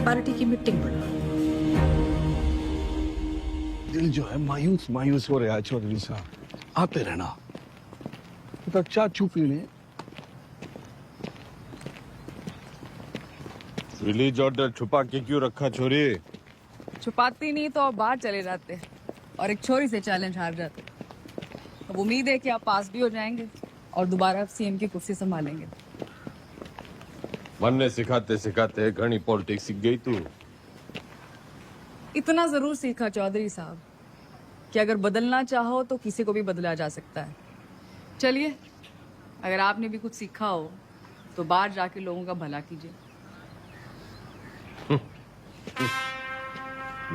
Speaker 20: पार्टी की मीटिंग बुला।
Speaker 12: दिल जो है मायूस मायूस हो रहा है चौधरी साहब। आते रहना तो चाचू पीने।
Speaker 2: रिलीज ऑर्डर छुपा के क्यों रखा छोरी?
Speaker 20: छुपाती नहीं तो आप बाहर चले जाते और एक छोरी से चैलेंज हार जाते। अब उम्मीद है कि आप पास भी हो जाएंगे और दोबारा सीएम की कुर्सी संभालेंगे।
Speaker 2: मन ने सिखाते सिखाते घनी पॉलिटिक्स सीख गई तू।
Speaker 20: इतना जरूर सीखा चौधरी साहब कि अगर बदलना चाहो तो किसी को भी बदला जा सकता है। चलिए, अगर आपने भी कुछ सीखा हो तो बाहर जाके लोगों का भला कीजिए।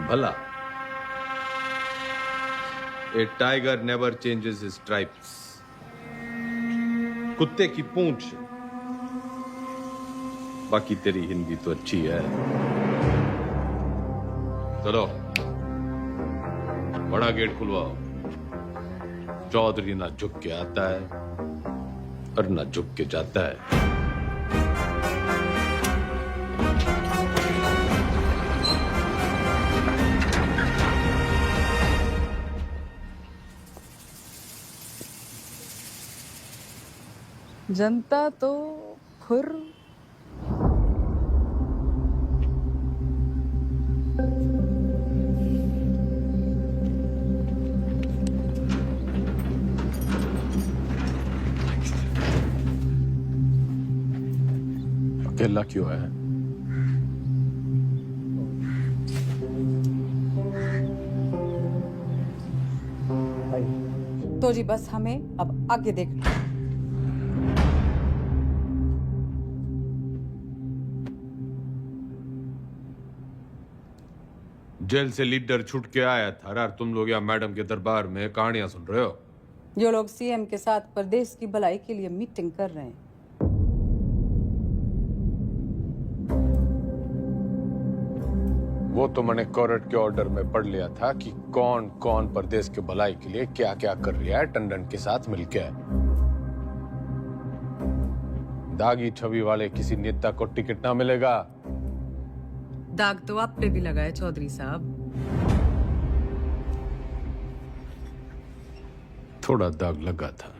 Speaker 2: भला? A tiger never changes his stripes. कुत्ते की पूंछ। बाकी तेरी हिंदी तो अच्छी है। चलो बड़ा गेट खुलवाओ। चौधरी ना झुक के आता है और ना झुक के जाता है।
Speaker 20: जनता तो खुर
Speaker 2: अकेला क्यों है?
Speaker 20: तो जी बस हमें अब आगे देखना।
Speaker 2: जेल से लीडर छूट के आया था और तुम लोग यहाँ मैडम के दरबार में कहानियां सुन रहे हो।
Speaker 20: जो लोग सीएम के साथ प्रदेश की भलाई के लिए मीटिंग कर रहे हैं।
Speaker 2: वो तो मैंने कोर्ट के ऑर्डर में पढ़ लिया था कि कौन कौन प्रदेश के भलाई के लिए क्या क्या कर रहा है टंडन के साथ मिलकर। दागी छवि वाले किसी नेता को टिकट ना मिलेगा।
Speaker 20: दाग तो आप पे भी लगा है चौधरी साहब।
Speaker 2: थोड़ा दाग लगा था,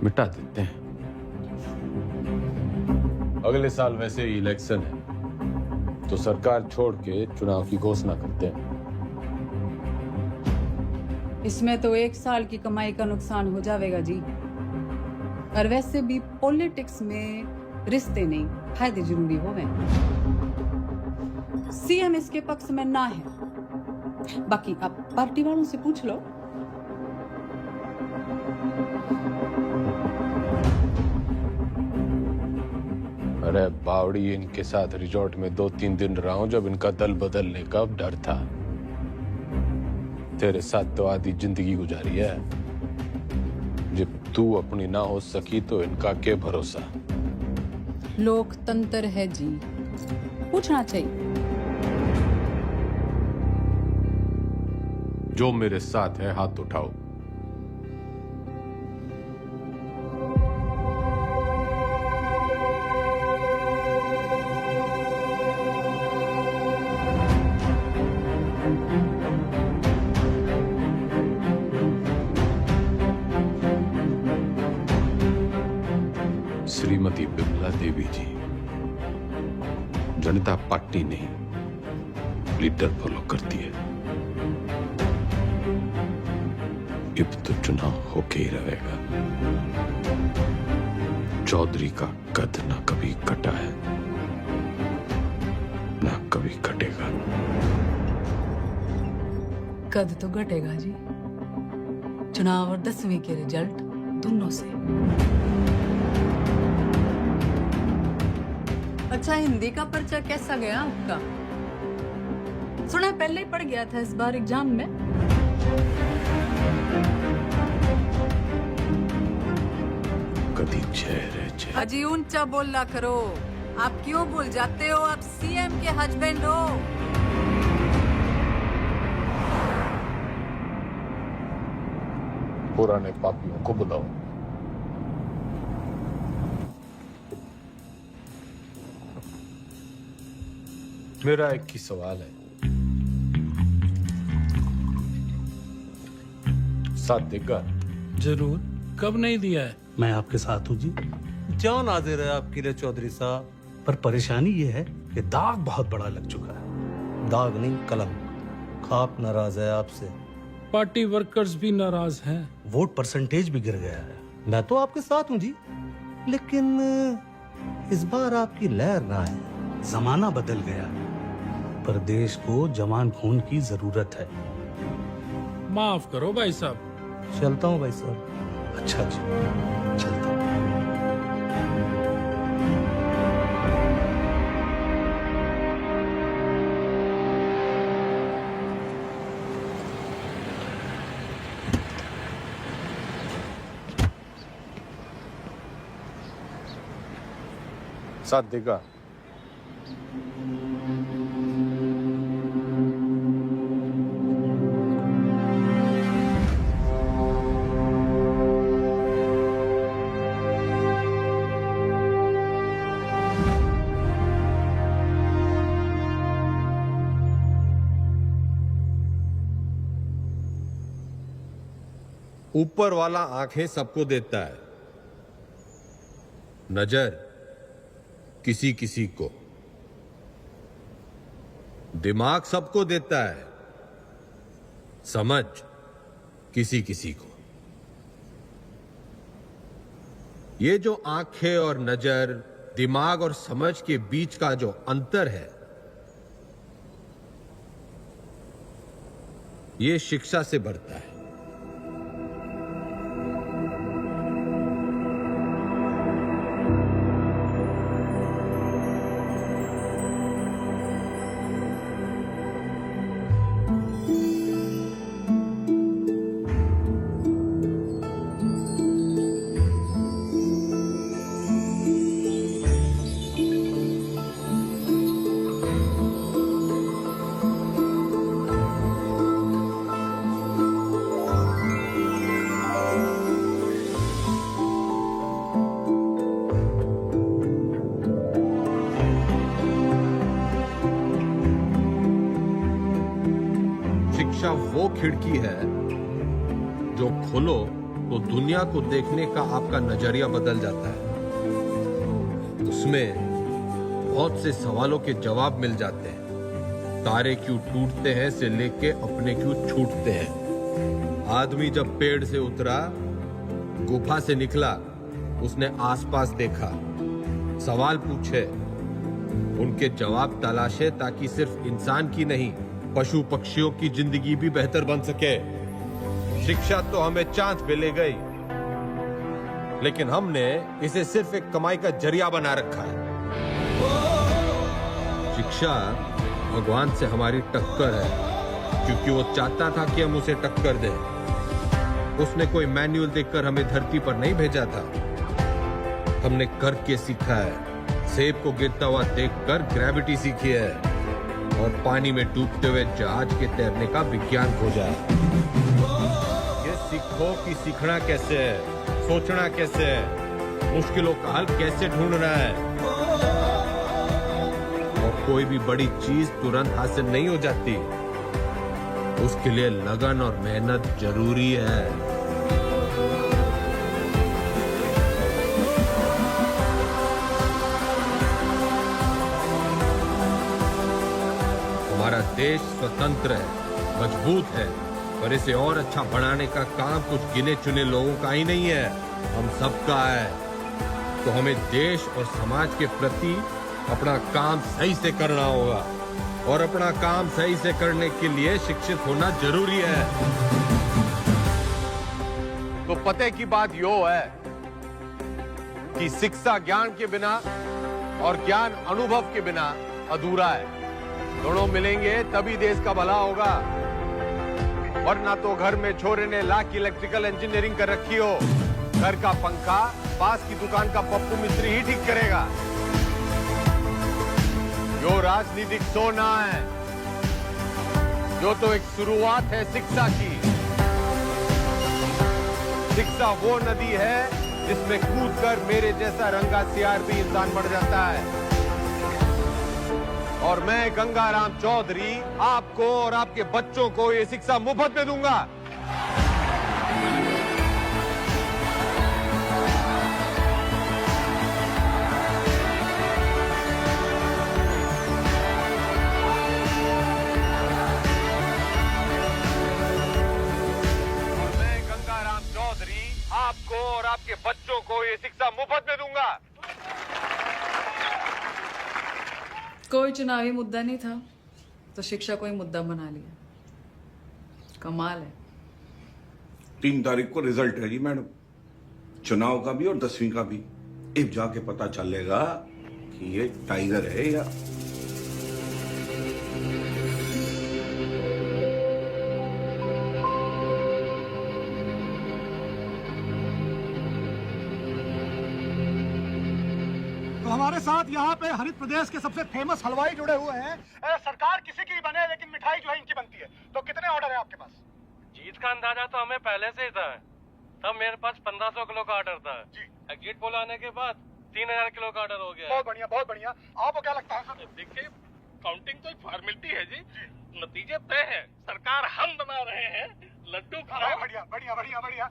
Speaker 2: मिटा देते हैं। अगले साल वैसे ही इलेक्शन है तो सरकार छोड़ के चुनाव की घोषणा करते हैं।
Speaker 20: इसमें तो 1 साल की कमाई का नुकसान हो जाएगा जी। और वैसे भी पॉलिटिक्स में रिश्ते नहीं, फायदे जरूरी हो गए। सीएम इसके पक्ष में ना है, बाकी आप पार्टी वालों से पूछ लो।
Speaker 2: अरे बावड़ी, इनके साथ रिजॉर्ट में 2-3 दिन रहा हूं जब इनका दल बदलने का डर था। तेरे साथ तो आधी जिंदगी गुजारी है। जब तू अपनी ना हो सकी तो इनका क्या भरोसा।
Speaker 20: लोकतंत्र है जी, पूछना चाहिए।
Speaker 2: जो मेरे साथ है हाथ उठाओ। श्रीमती बिमला देवी जी, जनता पार्टी नहीं लीडर फॉलो करती है। अब तो चुनाव होके ही रहेगा। चौधरी का कद ना कभी कटा है ना कभी कटेगा।
Speaker 20: कद तो घटेगा जी, चुनाव और 10वीं के रिजल्ट दोनों से। अच्छा, हिंदी का पर्चा कैसा गया आपका? सुना पहले ही पड़ गया था इस बार एग्जाम में।
Speaker 2: कभी चेहरे
Speaker 20: अजी ऊंचा बोलना करो। आप क्यों भूल जाते हो आप सीएम के हस्बैंड हो?
Speaker 2: पुराने पापियों को बुलाओ। मेरा एक ही सवाल है, साथ देगा?
Speaker 15: जरूर, कब नहीं दिया है?
Speaker 3: मैं आपके साथ हूँ जी।
Speaker 13: जान हाजिर है आपके लिए चौधरी साहब।
Speaker 3: पर परेशानी ये है कि दाग बहुत बड़ा लग चुका है।
Speaker 13: दाग नहीं, कलम। खाप नाराज है आपसे।
Speaker 15: पार्टी वर्कर्स भी नाराज हैं।
Speaker 3: वोट परसेंटेज भी गिर गया है।
Speaker 13: मैं तो आपके साथ हूँ जी, लेकिन इस बार आपकी लहर ना है।
Speaker 3: जमाना बदल गया है, पर देश को जवान खून की जरूरत है।
Speaker 15: माफ करो भाई साहब।
Speaker 13: चलता हूँ भाई साहब।
Speaker 3: अच्छा जी, चलता हूँ।
Speaker 2: साथ देगा?
Speaker 1: ऊपर वाला आंखें सबको देता है, नजर किसी किसी को, दिमाग सबको देता है, समझ किसी किसी को। ये जो आंखें और नजर, दिमाग और समझ के बीच का जो अंतर है, ये शिक्षा से बढ़ता है। वो खिड़की है जो खोलो तो दुनिया को देखने का आपका नजरिया बदल जाता है। उसमें बहुत से सवालों के जवाब मिल जाते हैं। तारे क्यों टूटते हैं से लेके अपने क्यों छूटते हैं। आदमी जब पेड़ से उतरा, गुफा से निकला, उसने आसपास देखा, सवाल पूछे, उनके जवाब तलाशे ताकि सिर्फ इंसान की नहीं पशु पक्षियों की जिंदगी भी बेहतर बन सके। शिक्षा तो हमें चांद पे ले गई, लेकिन हमने इसे सिर्फ एक कमाई का जरिया बना रखा है। शिक्षा भगवान से हमारी टक्कर है, क्योंकि वो चाहता था कि हम उसे टक्कर दें। उसने कोई मैनुअल देखकर हमें धरती पर नहीं भेजा था, हमने करके सीखा है। सेब को गिरता हुआ देखकर ग्रेविटी सीखी है और पानी में डूबते हुए जहाज के तैरने का विज्ञान खोजा है। ये सीखो कि सीखना कैसे है, सोचना कैसे है, मुश्किलों का हल कैसे ढूंढना है। और कोई भी बड़ी चीज तुरंत हासिल नहीं हो जाती, उसके लिए लगन और मेहनत जरूरी है। हमारा देश स्वतंत्र है, मजबूत है, पर इसे और अच्छा बनाने का काम कुछ गिने चुने लोगों का ही नहीं है, हम सबका है। तो हमें देश और समाज के प्रति अपना काम सही से करना होगा, और अपना काम सही से करने के लिए शिक्षित होना जरूरी है।
Speaker 2: तो पते की बात यो है कि शिक्षा ज्ञान के बिना और ज्ञान अनुभव के बिना अधूरा है। दोनों मिलेंगे तभी देश का भला होगा, वरना तो घर में छोरे ने लाख इलेक्ट्रिकल इंजीनियरिंग कर रखी हो, घर का पंखा पास की दुकान का पप्पू मिस्त्री ही ठीक करेगा। जो राजनीतिक सोना है, जो तो एक शुरुआत है शिक्षा की। शिक्षा वो नदी है जिसमें कूदकर मेरे जैसा रंगा सियार भी इंसान बन जाता है। और मैं गंगाराम चौधरी आपको और आपके बच्चों को ये शिक्षा मुफ्त में दूंगा। और मैं गंगाराम चौधरी आपको और आपके बच्चों को ये शिक्षा मुफ्त में दूंगा।
Speaker 20: कोई चुनावी मुद्दा नहीं था तो शिक्षा को ही मुद्दा बना लिया। कमाल है।
Speaker 12: 3 तारीख को रिजल्ट है जी मैडम, चुनाव का भी और 10वीं का भी। अब जाके पता चलेगा कि ये टाइगर है या
Speaker 21: हमारे साथ यहाँ पे हरित प्रदेश के सबसे फेमस हलवाई जुड़े हुए हैं। सरकार किसी की बने लेकिन मिठाई जो है इनकी बनती है। तो कितने ऑर्डर है आपके पास?
Speaker 10: जीत का अंदाजा तो हमें पहले से ही था। तब मेरे पास 1500 किलो का ऑर्डर था जी। एग्जिट पोल आने के बाद 3000 किलो का ऑर्डर हो गया।
Speaker 21: बहुत बढ़िया, बहुत बढ़िया। आपको क्या लगता है?
Speaker 10: देखिए, काउंटिंग तो एक फॉर्मेलिटी है जी, नतीजे तय है। सरकार हम बना रहे हैं, लड्डू खाओ।
Speaker 21: बढ़िया बढ़िया बढ़िया बढ़िया।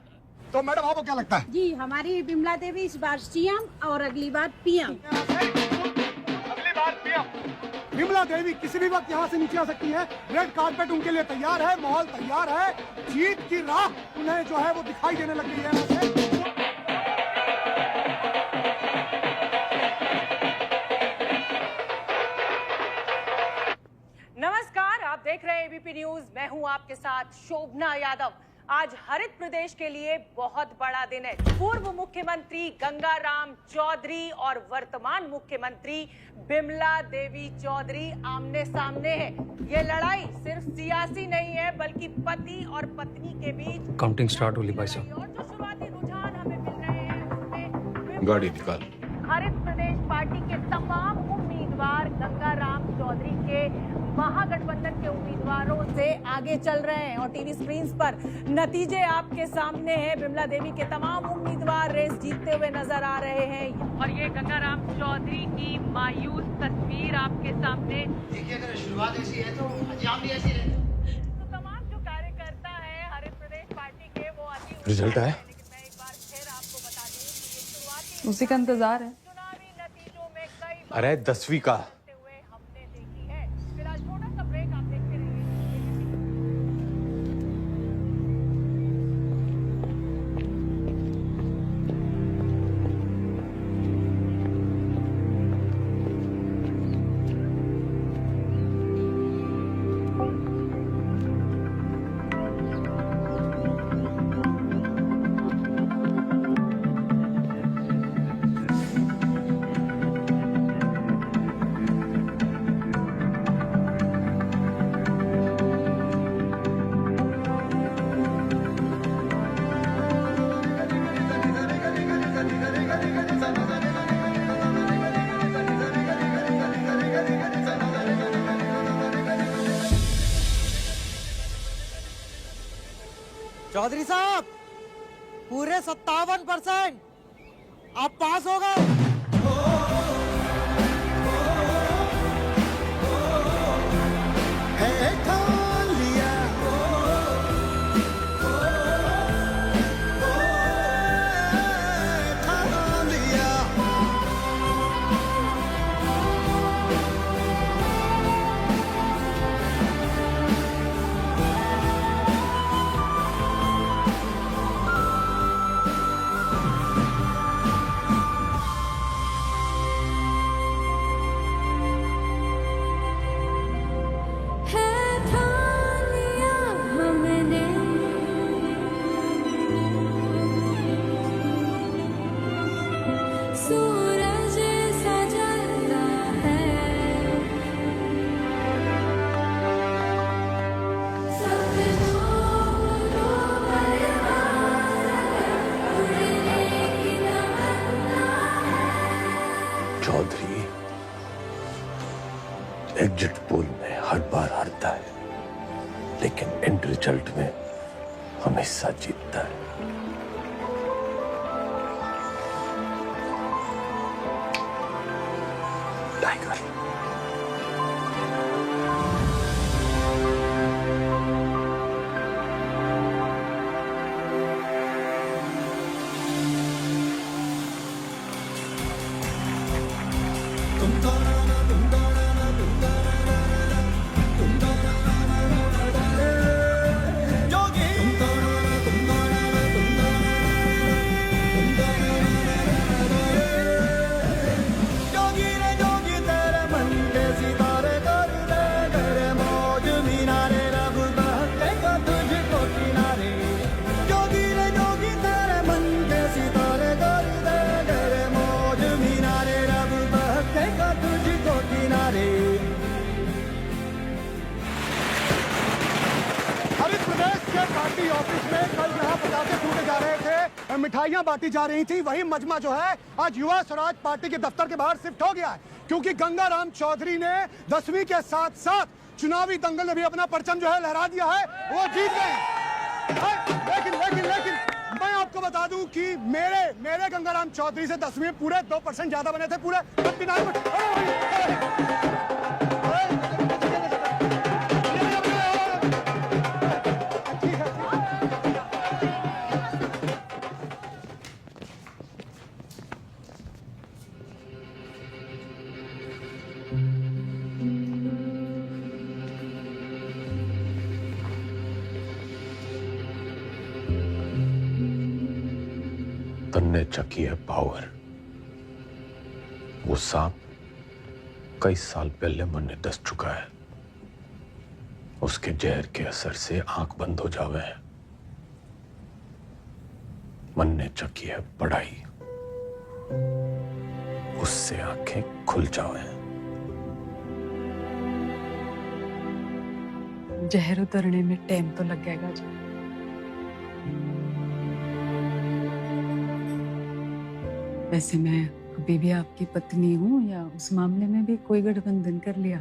Speaker 21: तो मैडम आपको क्या लगता है?
Speaker 18: जी, हमारी बिमला देवी इस बार सीएम और अगली बार पीएम।
Speaker 21: अगली बार पीएम। बिमला देवी किसी भी वक्त यहाँ से नीचे आ सकती है। रेड कार्पेट उनके लिए तैयार है, माहौल तैयार है। जीत की राह उन्हें जो है वो दिखाई देने लग गई है।
Speaker 19: नमस्कार, आप देख रहे हैं एबीपी न्यूज। मैं हूं आपके साथ शोभना यादव। आज हरित प्रदेश के लिए बहुत बड़ा दिन है। पूर्व मुख्यमंत्री गंगाराम चौधरी और वर्तमान मुख्यमंत्री बिमला देवी चौधरी आमने सामने हैं। ये लड़ाई सिर्फ सियासी नहीं है, बल्कि पति और पत्नी के बीच।
Speaker 13: काउंटिंग स्टार्ट होली भाई साहब।
Speaker 19: और जो शुरुआती रुझान हमें मिल रहे हैं उसमें
Speaker 2: गाड़ी निकाल।
Speaker 19: हरित प्रदेश पार्टी के तमाम उम्मीदवार गंगाराम चौधरी के महागठबंधन के उम्मीदवारों से आगे चल रहे हैं और टीवी स्क्रीन पर नतीजे आपके सामने हैं। बिमला देवी के तमाम उम्मीदवार रेस जीतते हुए नजर आ रहे हैं और ये गंगाराम चौधरी की मायूस तस्वीर आपके सामने।
Speaker 21: देखिए, अगर शुरुआत ऐसी है तो अंजाम भी ऐसी है।
Speaker 19: तो तमाम जो कार्य
Speaker 22: रिजल्ट आया?
Speaker 20: उसी का इंतजार है।
Speaker 2: अरे 10वीं का।
Speaker 17: चौधरी साहब पूरे 57% आप पास हो गए।
Speaker 22: चौधरी एग्जिट पोल में हर बार हारता है, लेकिन एंड रिजल्ट में हमेशा जीतता है। टाइगर।
Speaker 21: हरित प्रदेश के पार्टी ऑफिस में कल जहां पटाखे फूटे जा रहे थे, मिठाइयां बांटी जा रही थी, वही मजमा जो है आज युवा स्वराज पार्टी के दफ्तर के बाहर शिफ्ट हो गया है, क्योंकि गंगाराम चौधरी ने 10वीं के साथ साथ चुनावी दंगल में भी अपना परचम जो है लहरा दिया है, वो जीत गए। लेकिन मैं आपको बता दूं कि मेरे गंगाराम चौधरी से 10वीं में पूरे 2% ज्यादा बने थे, पूरे 59%।
Speaker 22: तन्ने चकी है पावर। वो सांप कई साल पहले मन ने दस चुका है। उसके जहर के असर से आंख बंद हो जावे है। मन ने चकी है पढ़ाई, उससे आंखें खुल जावे हैं।
Speaker 20: जहर उतरने में टाइम तो लगेगा जी। वैसे मैं अभी भी आपकी पत्नी हूँ, या उस मामले में भी कोई गठबंधन कर लिया?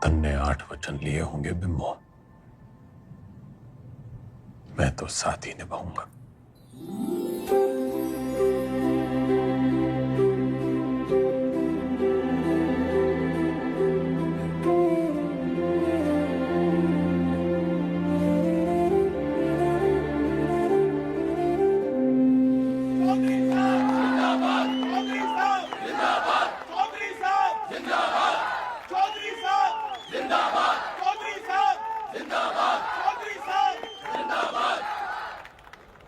Speaker 22: तन्ने 8 वचन लिए होंगे बिम्बो, मैं तो साथ ही निभाऊंगा।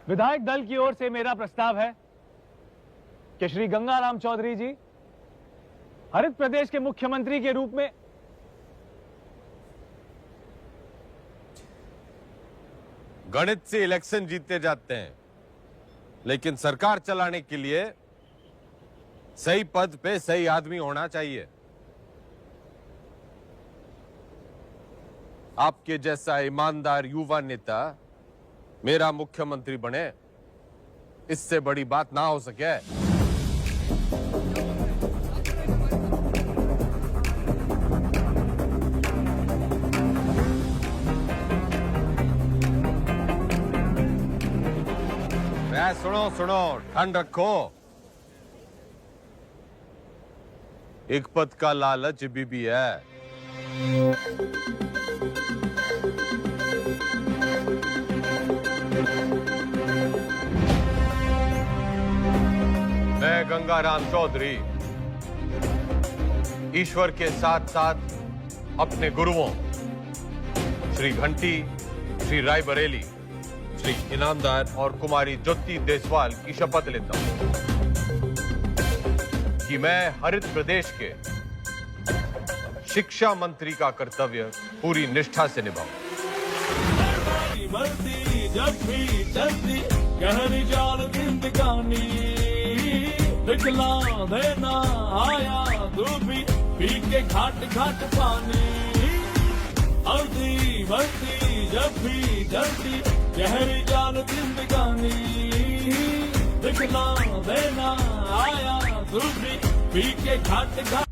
Speaker 7: विधायक दल की ओर से मेरा प्रस्ताव है कि श्री गंगाराम चौधरी जी हरित प्रदेश के मुख्यमंत्री के रूप में
Speaker 1: गणित से इलेक्शन जीते जाते हैं, लेकिन सरकार चलाने के लिए सही पद पे सही आदमी होना चाहिए। आपके जैसा ईमानदार युवा नेता मेरा मुख्यमंत्री बने, इससे बड़ी बात ना हो सके। सुनो सुनो, ठंड रखो। एक पद का लालच भी है। मैं गंगाराम चौधरी ईश्वर के साथ साथ अपने गुरुओं श्री घंटी, श्री रायबरेली, श्री इनामदार और कुमारी ज्योति देसवाल की शपथ लेता हूं कि मैं हरित प्रदेश के शिक्षा मंत्री का कर्तव्य पूरी निष्ठा से निभाऊं।
Speaker 9: जब भी चलती गहरी जाल जिंदगानी, दिखला देना आया तू भी पी के घाट घाट पानी। हल्दी बढ़ती जब भी चलती गहरी जाल जिंदगानी, दिखला देना आया तू भी पी के घाट घाट